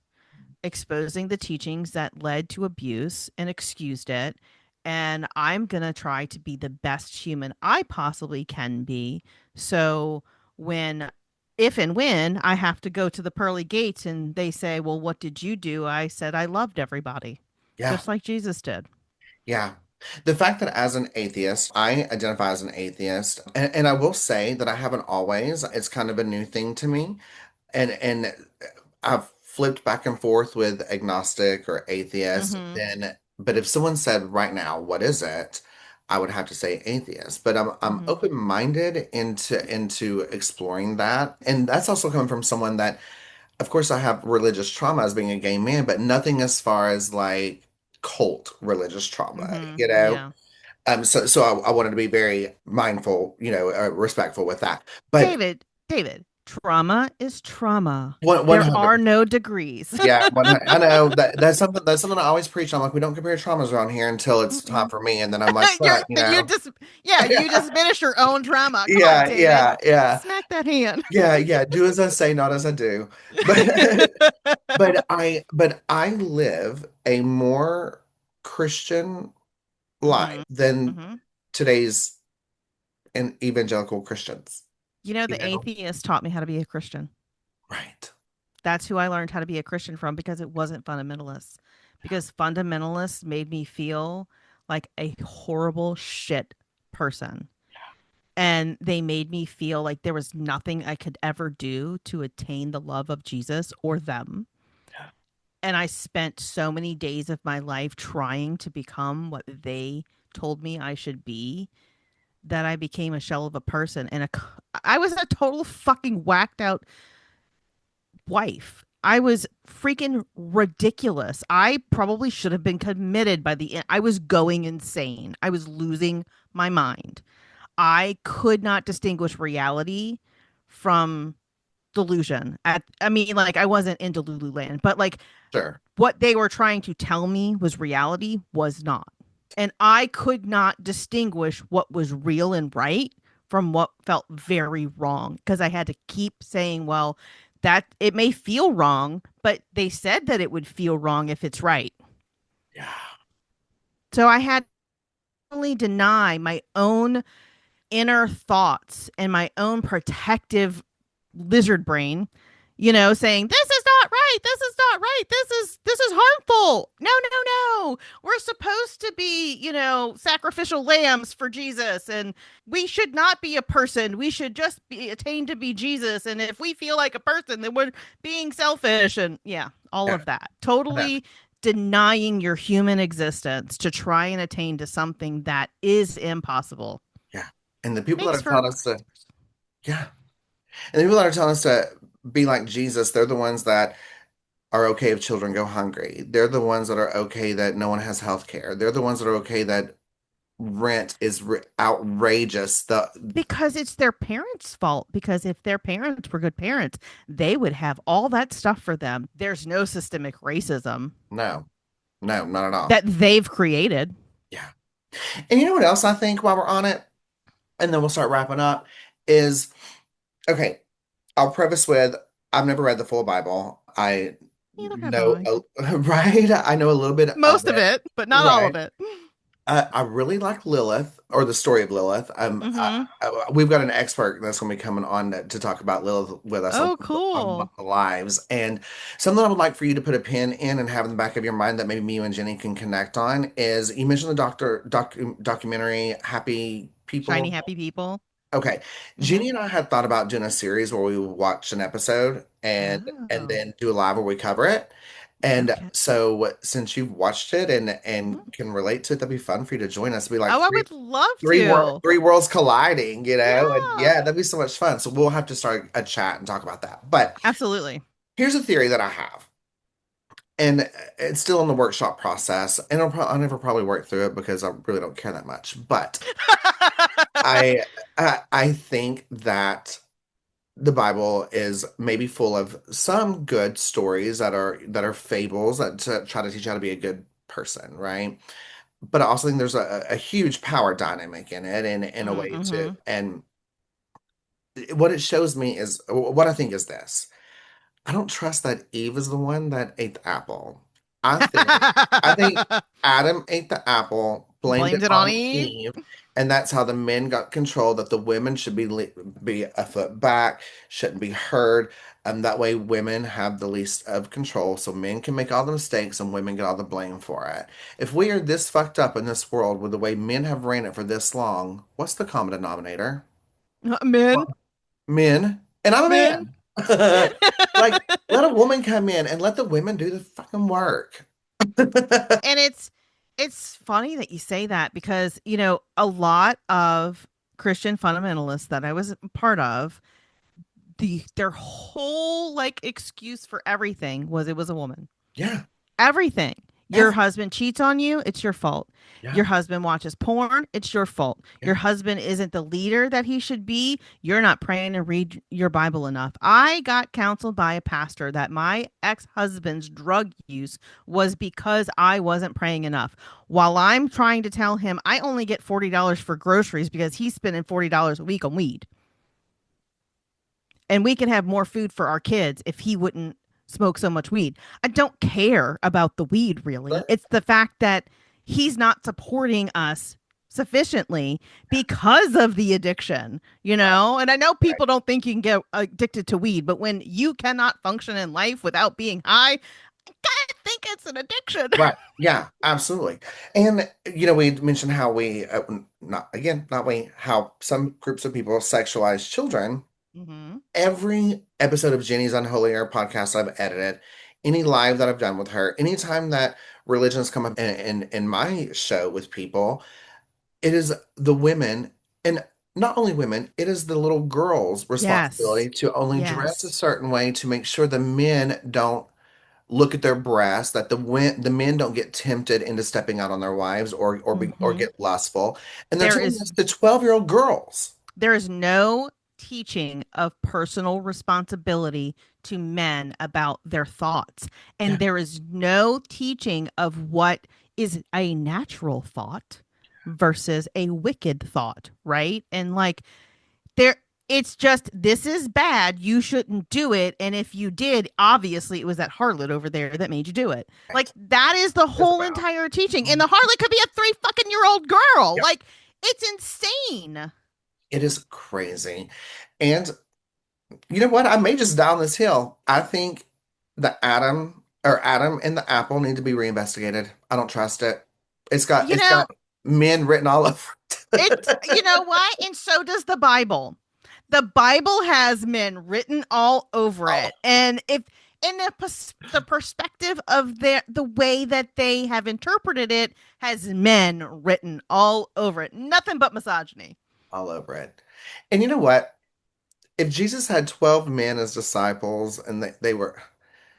S2: exposing the teachings that led to abuse and excused it. And I'm going to try to be the best human I possibly can be. So when, if and when I have to go to the pearly gates and they say, well, what did you do? I said, I loved everybody,
S1: yeah,
S2: just like Jesus did.
S1: yeah. The fact that as an atheist, I identify as an atheist, and I will say that I haven't always, it's kind of a new thing to me. And I've flipped back and forth with agnostic or atheist.
S2: Mm-hmm.
S1: Then, but if someone said right now, what is it? I would have to say atheist. But I'm
S2: Mm-hmm.
S1: open-minded into exploring that. And that's also coming from someone that, of course, I have religious trauma as being a gay man, but nothing as far as like cult religious trauma,
S2: Mm-hmm.
S1: you know?
S2: Yeah.
S1: So I wanted to be very mindful, respectful with that. But
S2: David, trauma is trauma.
S1: one
S2: There
S1: hundred.
S2: are no degrees.
S1: Yeah, 100. I know that's something I always preach. I'm like, we don't compare traumas around here until it's time
S2: Mm-mm.
S1: for me, and then I'm like,
S2: You're
S1: but
S2: you just yeah, you just finish your own trauma. Come on,
S1: yeah,
S2: David.
S1: yeah, yeah,
S2: Smack that hand.
S1: yeah, yeah. Do as I say, not as I do. But but I live a more Christian life
S2: hmm
S1: than
S2: hmm
S1: today's and evangelical Christians. You
S2: The
S1: know,
S2: atheist taught me how to be a Christian.
S1: right?
S2: That's who I learned how to be a Christian from because it wasn't fundamentalists. Because fundamentalists made me feel like a horrible shit person. And they made me feel like there was nothing I could ever do to attain the love of Jesus or them. And I spent so many days of my life trying to become what they told me I should be that I became a shell of a person and I was a total fucking whacked out wife. I was freaking ridiculous. I probably should have been committed by the end. I was going insane. I was losing my mind. I could not distinguish reality from delusion. I mean, like I wasn't in Delululand, but like
S1: Sure.
S2: what they were trying to tell me was reality was not. And I could not distinguish what was real and right from what felt very wrong because I had to keep saying, well, that it may feel wrong, but they said that it would feel wrong if it's right.
S1: Yeah.
S2: So I had to only deny my own inner thoughts and my own protective lizard brain, saying this is not right, this is not right, this is harmful. No, no, no. We're supposed to be, sacrificial lambs for Jesus, and we should not be a person. We should just be attained to be Jesus. And if we feel like a person, then we're being selfish, and yeah, all
S1: Yeah.
S2: of that.
S1: I know.
S2: Totally denying your human existence to try and attain to something that is impossible.
S1: Yeah. And the people that
S2: Makes
S1: are
S2: for
S1: telling us to, yeah. And the people that are telling us to be like Jesus, they're the ones that are okay if children go hungry. They're the ones that are okay that no one has health care. They're the ones that are okay that rent is outrageous.
S2: because it's their parents' fault. Because if their parents were good parents, they would have all that stuff for them. There's no systemic racism
S1: No, no, not at all.
S2: that they've created.
S1: Yeah. And you know what else I think while we're on it, and then we'll start wrapping up, is okay. I'll preface with I've never read the full Bible. I
S2: Neither have
S1: know,
S2: I.
S1: right? I know a little bit of
S2: Most of
S1: it,
S2: it, but not all of
S1: right?
S2: it.
S1: I really like Lilith or the story of Lilith.
S2: Mm-hmm.
S1: We've got an expert that's going to be coming on to talk about Lilith with us
S2: Oh,
S1: on
S2: cool.
S1: the lives. And something I would like for you to put a pin in and have in the back of your mind that maybe you and Jenny can connect on is you mentioned the documentary Happy
S2: Shiny,
S1: People.
S2: happy people.
S1: Okay.
S2: Mm-hmm.
S1: Jeannie and I had thought about doing a series where we would watch an episode and
S2: Oh,
S1: then do a live where we cover it. And
S2: okay.
S1: so since you've watched it and
S2: Mhm.
S1: can relate to it, that'd be fun for you to join us. Be like
S2: Oh, I would love to.
S1: three worlds colliding, you know? And
S2: Yeah,
S1: yeah, that'd be so much fun. So we'll have to start a chat and talk about that. But
S2: absolutely.
S1: here's a theory that I have. And it's still in the workshop process, and I'll never probably work through it because I really don't care that much. But I I think that the Bible is maybe full of some good stories that are fables that to try to teach you how to be a good person, right? But I also think there's a huge power dynamic in it and in a way too.
S2: Mm-hmm.
S1: And what it shows me is what I think is this. I don't trust that Eve is the one that ate the apple. I think I think Adam ate the apple, blamed
S2: Blamed
S1: it
S2: it on
S1: on
S2: Eve.
S1: Eve, and that's how the men got control, that the women should be a foot back, shouldn't be heard, and that way women have the least of control, so men can make all the mistakes and women get all the blame for it. If we are this fucked up in this world with the way men have ran it for this long, what's the common denominator?
S2: Men,
S1: Men, and I'm a
S2: men.
S1: man. Like, let a woman come in and let the women do the fucking work.
S2: And it's funny that you say that because, a lot of Christian fundamentalists that I was a part of, their whole like excuse for everything was it was a woman.
S1: Yeah,
S2: Everything. Your
S1: every,
S2: husband cheats on you, it's your fault.
S1: yeah,
S2: Your husband watches porn, it's your fault. Your
S1: yeah,
S2: husband isn't the leader that he should be. You're not praying and read your Bible enough. I got counseled by a pastor that my ex-husband's drug use was because I wasn't praying enough. While I'm trying to tell him I only get $40 for groceries because he's spending $40 a week on weed. And we could have more food for our kids if he wouldn't smoke so much weed. I don't care about the weed really.
S1: but
S2: It's the fact that he's not supporting us sufficiently because of the addiction,
S1: right,
S2: And I know
S1: right,
S2: people don't think you can get addicted to weed, but when you cannot function in life without being high, I kind of think it's an addiction.
S1: right. Yeah, absolutely. And we mentioned how we not again, not we, how some groups of people sexualize children.
S2: Mm-hmm.
S1: Every episode of Jenny's Unholy Air podcast I've edited, any live that I've done with her, anytime that religions come up in my show with people, it is the women And not only women, it is the little girl's
S2: Yes.
S1: responsibility to only dress a
S2: Yes.
S1: certain way to make sure the men don't look at their breasts, that the men don't get tempted into stepping out on their wives or
S2: Hmm.
S1: get lustful. And they're
S2: There
S1: telling
S2: is
S1: this to 12-year-old girls.
S2: there is no teaching of personal responsibility to men about their thoughts.
S1: Yeah,
S2: And there is no teaching of what is a natural thought versus a wicked thought, right? And like there it's just this is bad, you shouldn't do it, and if you did, obviously it was that harlot over there that made you do it. Like
S1: right.
S2: that is the
S1: It's
S2: whole
S1: about.
S2: entire teaching, and
S1: Mhm.
S2: the harlot could be a 3 fucking year old girl.
S1: Yep.
S2: Like it's insane.
S1: It is crazy. And you know what? I may just die on this hill. I think the Adam and the apple need to be reinvestigated. I don't trust it. It's got
S2: You
S1: it's
S2: know,
S1: got men written all over
S2: it you
S1: it.
S2: know what, and so does the Bible has men written all over
S1: Oh,
S2: it, and if in the perspective of the way that they have interpreted it has men written all over it, nothing but misogyny.
S1: all over it. And you know what? If Jesus had 12 men as disciples and they were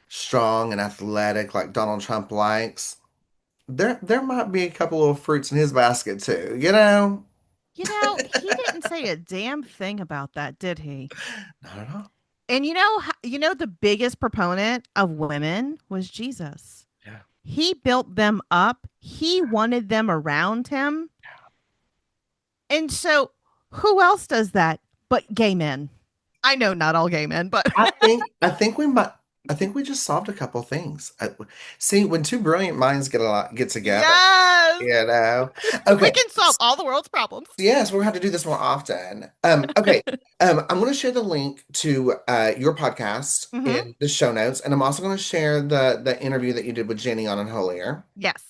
S1: strong and athletic like Donald Trump likes, there might be a couple of fruits in his basket too, you know?
S2: He didn't say a damn thing about that, did he?
S1: Not at all.
S2: And the biggest proponent of women was Jesus.
S1: Yeah.
S2: He built them up. He wanted them around him. And so who else does that but gay men? I know not all gay men, but
S1: I think we just solved a couple things. See, when two brilliant minds get together,
S2: yes,
S1: you know.
S2: we
S1: Okay.
S2: can solve all the world's problems.
S1: Yes, we're gonna have to do this more often. Okay. I'm gonna share the link to your podcast
S2: Hmm.
S1: in the show notes, and I'm also gonna share the interview that you did with Jenny on Unholier.
S2: Yes.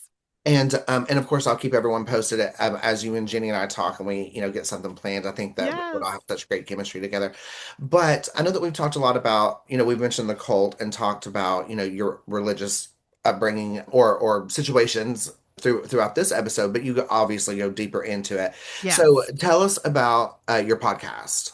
S1: And of course, I'll keep everyone posted as you and Jenny and I talk and we, get something planned. I think that we would all
S2: Yes.
S1: have such great chemistry together. But I know that we've talked a lot about, we've mentioned the cult and talked about, your religious upbringing or situations throughout this episode, but you obviously go deeper into it. So
S2: Yes.
S1: tell us about your podcast.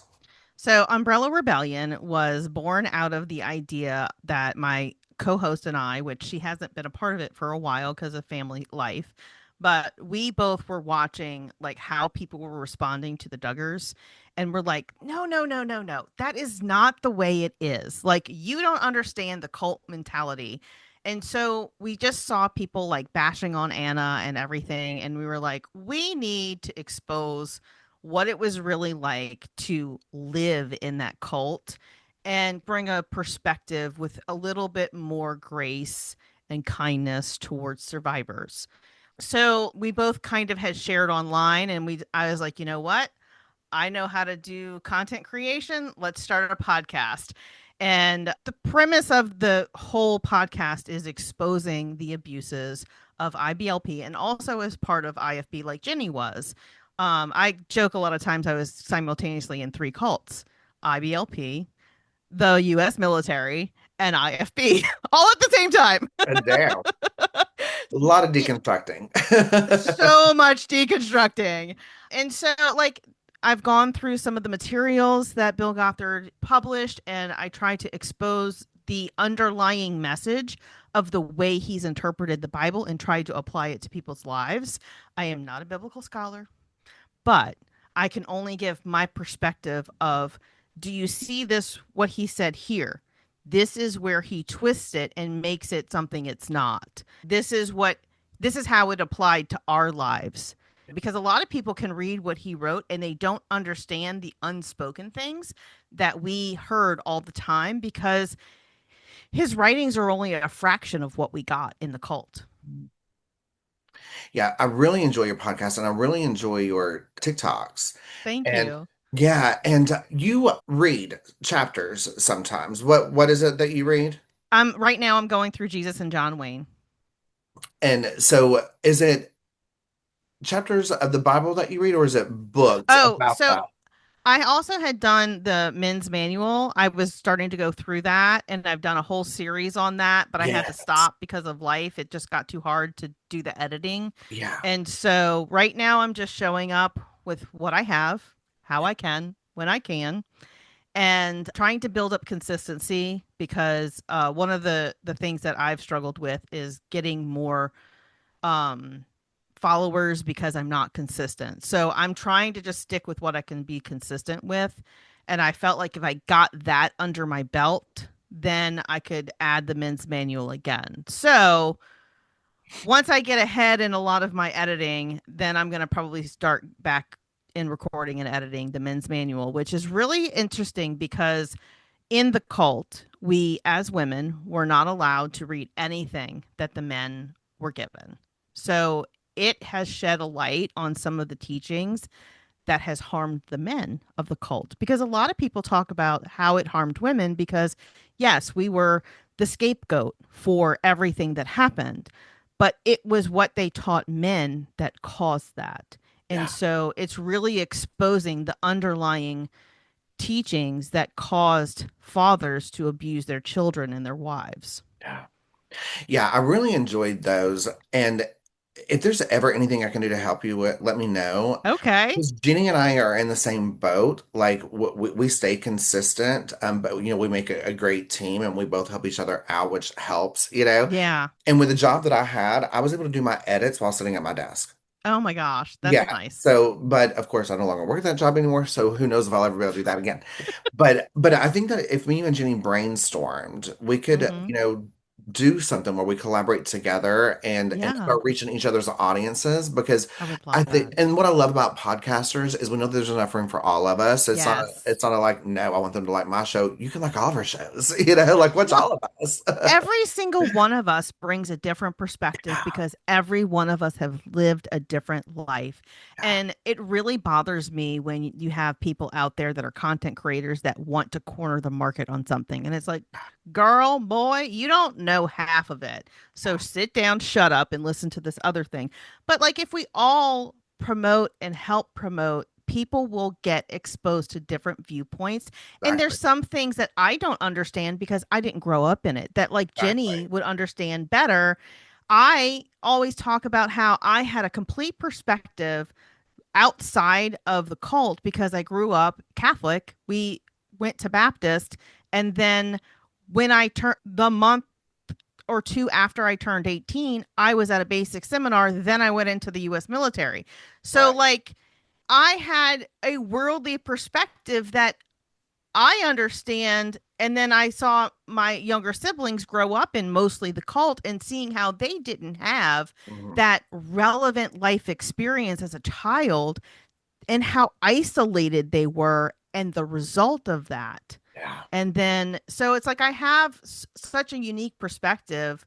S2: So, Umbrella Rebellion was born out of the idea that my co host and I, which she hasn't been a part of it for a while because of family life, but we both were watching like how people were responding to the Duggars. And we're like, no, no, no, no, no. That is not the way it is. Like, you don't understand the cult mentality. And so we just saw people like bashing on Anna and everything. And we were like, we need to expose what it was really like to live in that cult and bring a perspective with a little bit more grace and kindness towards survivors. So we both kind of had shared online, and I was like, you know what? I know how to do content creation. Let's start a podcast. And the premise of the whole podcast is exposing the abuses of IBLP and also as part of IFB, like Jenny was. I joke a lot of times I was simultaneously in 3 cults: IBLP, the US military, and IFB all at the same time.
S1: And damn, a lot of deconstructing.
S2: So much deconstructing. And so, like, I've gone through some of the materials that Bill Gothard published, and I try to expose the underlying message of the way he's interpreted the Bible and tried to apply it to people's lives. I am not a biblical scholar, but I can only give my perspective of, do you see this, what he said here? This is where he twists it and makes it something it's not. This is how it applied to our lives. Because a lot of people can read what he wrote and they don't understand the unspoken things that we heard all the time because his writings are only a fraction of what we got in the cult.
S1: Yeah, I really enjoy your podcast and I really enjoy your TikToks.
S2: Thank
S1: And
S2: you.
S1: yeah, and you read chapters sometimes. What is it that you read?
S2: Right now I'm going through Jesus and John Wayne.
S1: And so is it chapters of the Bible that you read or is it books
S2: Oh,
S1: about
S2: so
S1: that?
S2: I also had done the men's manual. I was starting to go through that, and I've done a whole series on that, but I had to
S1: Yes.
S2: stop because of life. It just got too hard to do the editing.
S1: Yeah.
S2: And so right now I'm just showing up with what I have. how I can when I can, and trying to build up consistency because one of the things that I've struggled with is getting more um followers because I'm not consistent. So I'm trying to just stick with what I can be consistent with. And I felt like if I got that under my belt, then I could add the men's manual again. So once I get ahead in a lot of my editing, then I'm going to probably start back in recording and editing the men's manual, which is really interesting because in the cult, we as women were not allowed to read anything that the men were given. So it has shed a light on some of the teachings that has harmed the men of the cult because a lot of people talk about how it harmed women because yes, we were the scapegoat for everything that happened, but it was what they taught men that caused that. And
S1: Yeah.
S2: so it's really exposing the underlying teachings that caused fathers to abuse their children and their wives.
S1: Yeah. Yeah, I really enjoyed those. And if there's ever anything I can do to help you with, let me know.
S2: Okay.
S1: Because Jenny and I are in the same boat. Like we stay consistent, but we make a great team and we both help each other out, which helps.
S2: Yeah.
S1: And with the job that I had, I was able to do my edits while sitting at my desk.
S2: Oh my gosh, that's
S1: Yeah.
S2: nice.
S1: So, but of course, I no longer work that job anymore. So who knows if I'll ever be able to do that again. But I think that if me and Jenny brainstormed, we could,
S2: Hmm.
S1: do something where we collaborate together and
S2: Yeah,
S1: start reaching each other's audiences because
S2: I would
S1: I
S2: love
S1: think
S2: that.
S1: and what I love about podcasters is we know there's enough room for all of us. It's not
S2: Yes.
S1: it's not a like, no, I want them to like my show. You can like all of our shows, like watch
S2: Well,
S1: all of us.
S2: every single one of us brings a different perspective
S1: Yeah,
S2: because every one of us have lived a different life.
S1: yeah,
S2: And it really bothers me when you have people out there that are content creators that want to corner the market on something. And it's like, girl, boy, you don't know half of it. So sit down, shut up, and listen to this other thing. But like, if we all promote and help promote, people will get exposed to different viewpoints, and there's
S1: exactly.
S2: some things that I don't understand because I didn't grow up in it that like Jenny
S1: Exactly.
S2: would understand better. I always talk about how I had a complete perspective outside of the cult because I grew up Catholic. We went to Baptist, and then when I turned the month or two after I turned 18, I was at a basic seminar. Then I went into the US military. So,
S1: Right.
S2: like, I had a worldly perspective that I understand. And then I saw my younger siblings grow up in mostly the cult and seeing how they didn't have
S1: Mhm.
S2: that relevant life experience as a child and how isolated they were and the result of that.
S1: Yeah.
S2: And then, so it's like I have such a unique perspective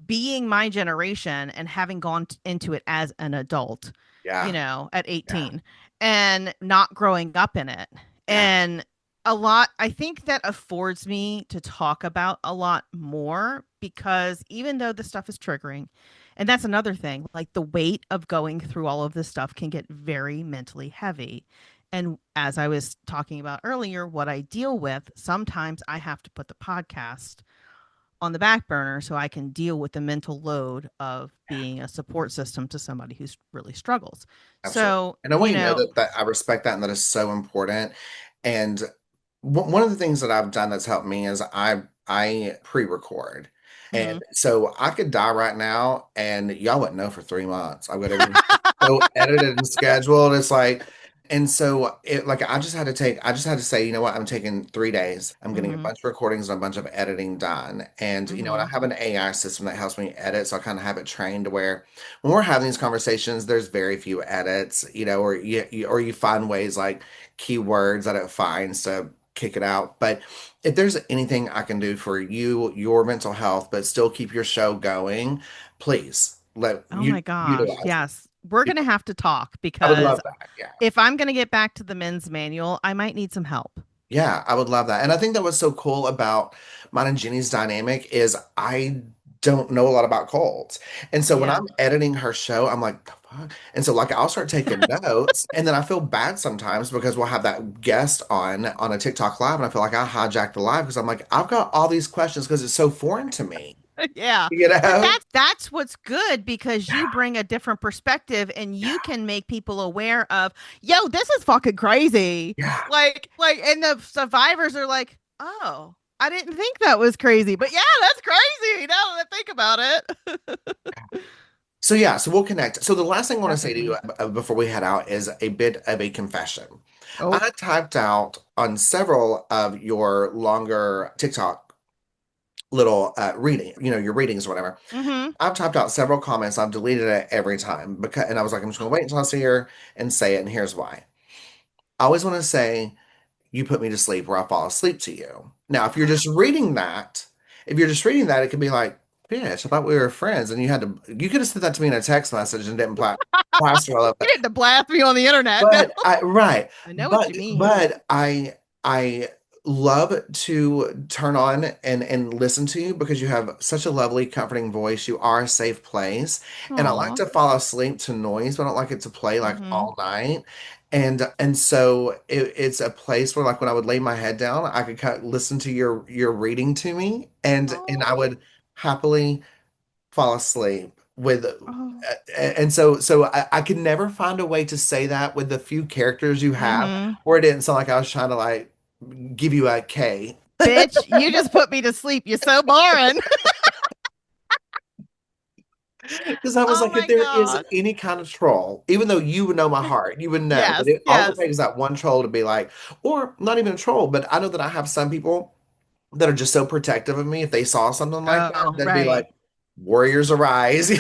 S2: being my generation and having gone into it as an adult,
S1: Yeah.
S2: at
S1: Yeah.
S2: 18 and not growing up in it.
S1: Yeah.
S2: And a lot, I think that affords me to talk about a lot more because even though the stuff is triggering, and that's another thing, like the weight of going through all of this stuff can get very mentally heavy. And as I was talking about earlier, what I deal with, sometimes I have to put the podcast on the back burner so I can deal with the mental load of being a support system to somebody who's really struggles.
S1: Absolutely.
S2: So,
S1: And I want you to know that I respect that and that is so important. And one of the things that I've done that's helped me is I pre-record. And
S2: mhm.
S1: so I could die right now and y'all wouldn't know for 3 months. I've got everything so edited and scheduled. It's like, and so it like I just had to say, you know what, I'm taking 3 days. I'm getting a
S2: Mhm.
S1: bunch of recordings and a bunch of editing done. And I
S2: Mhm.
S1: have an AI system that helps me edit. So I kind of have it trained to where when we're having these conversations, there's very few edits, or you find ways like keywords that it finds to kick it out. But if there's anything I can do for you, your mental health, but still keep your show going, please let
S2: Oh
S1: you
S2: my gosh.
S1: utilize it.
S2: Yes. We're
S1: Yeah,
S2: going to have to talk
S1: I would
S2: because
S1: love that. Yeah.
S2: if I'm going to get back to the men's manual, I might need some help.
S1: Yeah, I would love that. And I think that what's so cool about mine and Jenny's dynamic is I don't know a lot about colds. And so when
S2: Yeah.
S1: I'm editing her show, I'm like, the fuck? And so like I'll start taking notes and then I feel bad sometimes because we'll have that guest on a TikTok live and I feel like I hijacked the live because I'm like, I've got all these questions because it's so foreign to me.
S2: Yeah.
S1: You
S2: But
S1: know?
S2: that's what's good because
S1: Yeah.
S2: you bring a different perspective and you can make people aware of, yo, this is fucking crazy.
S1: Yeah.
S2: And the survivors are like, oh, I didn't think that was crazy. But yeah, that's crazy now that I think about it.
S1: So yeah, so we'll connect. So the last thing I want to say to you
S2: Definitely.
S1: before we head out is a bit of a confession.
S2: Oh.
S1: I typed out on several of your longer TikTok little reading, your readings or whatever.
S2: Mm-hmm.
S1: I've typed out several comments. I've deleted it every time because, and I was like, I'm just going to wait until I see her and say it. And here's why. I always want to say, you put me to sleep or I fall asleep to you. Now, if you're just reading that, it could be like, bitch, I thought we were friends. And you could have sent that to me in a text message and didn't plaster all of
S2: You
S1: that.
S2: didn't blast me on the internet. No,
S1: Right.
S2: I know what
S1: But
S2: you mean.
S1: but I love to turn on and listen to you because you have such a lovely, comforting voice. You are a safe place. And I like
S2: Aw.
S1: to fall asleep to noise, but I don't like it to play like
S2: Mm-hmm.
S1: all night. And so it's a place where like when I would lay my head down, I could kind of listen to your reading to me and I
S2: Oh.
S1: would happily fall asleep with
S2: Oh.
S1: and so I could never find a way to say that with the few characters you have
S2: Mm-hmm.
S1: where it didn't sound like I was trying to like give you a K
S2: Bitch, you just put me to sleep. You're so boring.
S1: because I was
S2: Oh
S1: like if
S2: my
S1: there is
S2: God.
S1: any kind of troll, even though you would know my heart, you would know that
S2: Yes,
S1: all it
S2: yes.
S1: takes is that one troll to be like, or not even a troll, but I know that I have some people that are just so protective of me. If they saw something like that,
S2: Oh,
S1: they'd be
S2: right.
S1: like, warriors arise.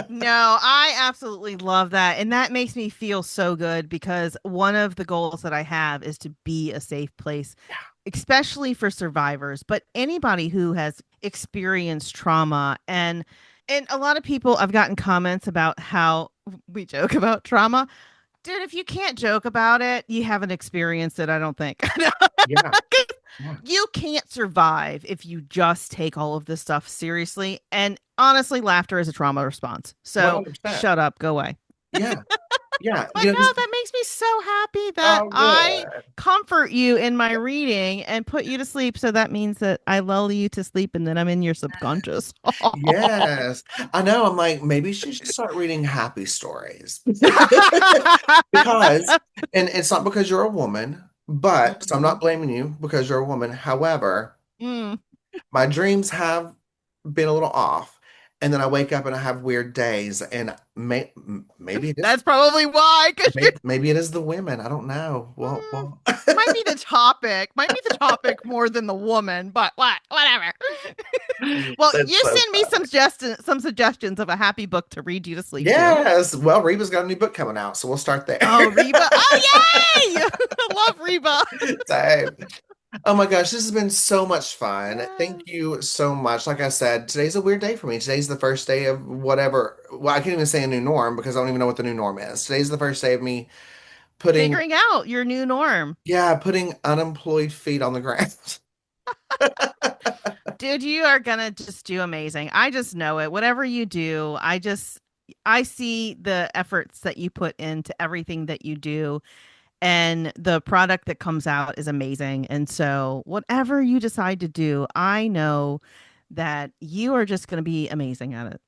S2: No, I absolutely love that. And that makes me feel so good because one of the goals that I have is to be a safe place, especially for survivors, but anybody who has experienced trauma. And a lot of people, I've gotten comments about how we joke about trauma. Dude, if you can't joke about it, you haven't experienced it, I don't think.
S1: Yeah, yeah,
S2: You can't survive if you just take all of this stuff seriously. And honestly, laughter is a trauma response. So
S1: 100%.
S2: shut up, go away.
S1: Yeah, yeah.
S2: But no, that makes me so happy that
S1: Oh,
S2: I
S1: good.
S2: comfort you in my reading and put you to sleep. So that means that I lull you to sleep and then I'm in your subconscious.
S1: Yes. I know. I'm like, maybe she should start reading happy stories. Because, and it's not because you're a woman, but, so I'm not
S2: Mhm.
S1: blaming you because you're a woman. However,
S2: Mm.
S1: my dreams have been a little off. And then I wake up and I have weird days. And maybe it is,
S2: That's probably why, because you're
S1: maybe it is the women. I don't know.
S2: mm,
S1: Well,
S2: might be the topic, might be the topic more than the woman, but whatever. Well,
S1: that's
S2: you
S1: so
S2: send me
S1: funny.
S2: some suggestions of a happy book to read you to sleep to.
S1: Yes. Well, Reba's got a new book coming out, so we'll start there.
S2: Oh, Reba. Oh, yay! I love Reba.
S1: Same. Oh my gosh, this has been so much fun. Thank
S2: Yes.
S1: you so much. Like I said, today's a weird day for me. Today's the first day of whatever. Well, I can't even say a new norm because I don't even know what the new norm is. Today's the first day of me putting,
S2: Figuring out your new norm.
S1: yeah, putting unemployed feet on the ground.
S2: Dude, you are gonna just do amazing. I just know it. Whatever you do, I see the efforts that you put into everything that you do, and the product that comes out is amazing. And so, whatever you decide to do, I know that you are just going to be amazing at it.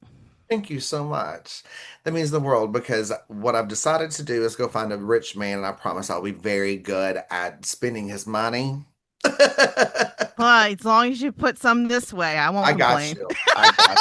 S1: Thank you so much. That means the world because what I've decided to do is go find a rich man, and I promise I'll be very good at spending his money.
S2: But as long as you put some this way, I won't
S1: I got
S2: complain.
S1: you. I got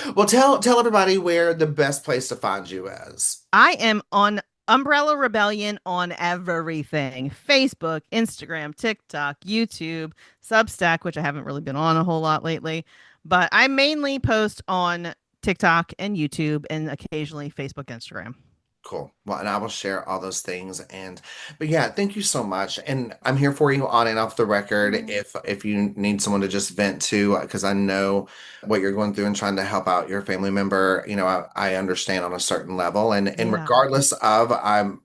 S1: you. Well, tell everybody where the best place to find you is.
S2: I am on Umbrella Rebellion on everything: Facebook, Instagram, TikTok, YouTube, Substack, which I haven't really been on a whole lot lately. But I mainly post on TikTok and YouTube and occasionally Facebook, Instagram.
S1: Cool. Well, and I will share all those things. But yeah, thank you so much. And I'm here for you on and off the record
S2: Mm.
S1: if you need someone to just vent to, because I know what you're going through and trying to help out your family member. I understand on a certain level, and
S2: Yeah.
S1: regardless of, I'm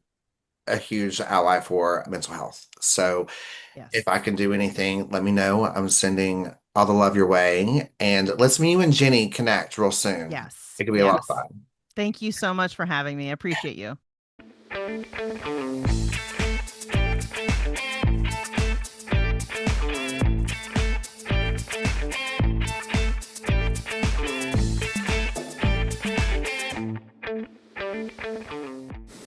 S1: a huge ally for mental health. So if
S2: Yes.
S1: I can do anything, let me know. I'm sending all the love your way, and let's me you and Jenny connect real soon.
S2: Yes.
S1: It could be a lot of
S2: Yes.
S1: fun.
S2: Thank you so much for having me. I appreciate you.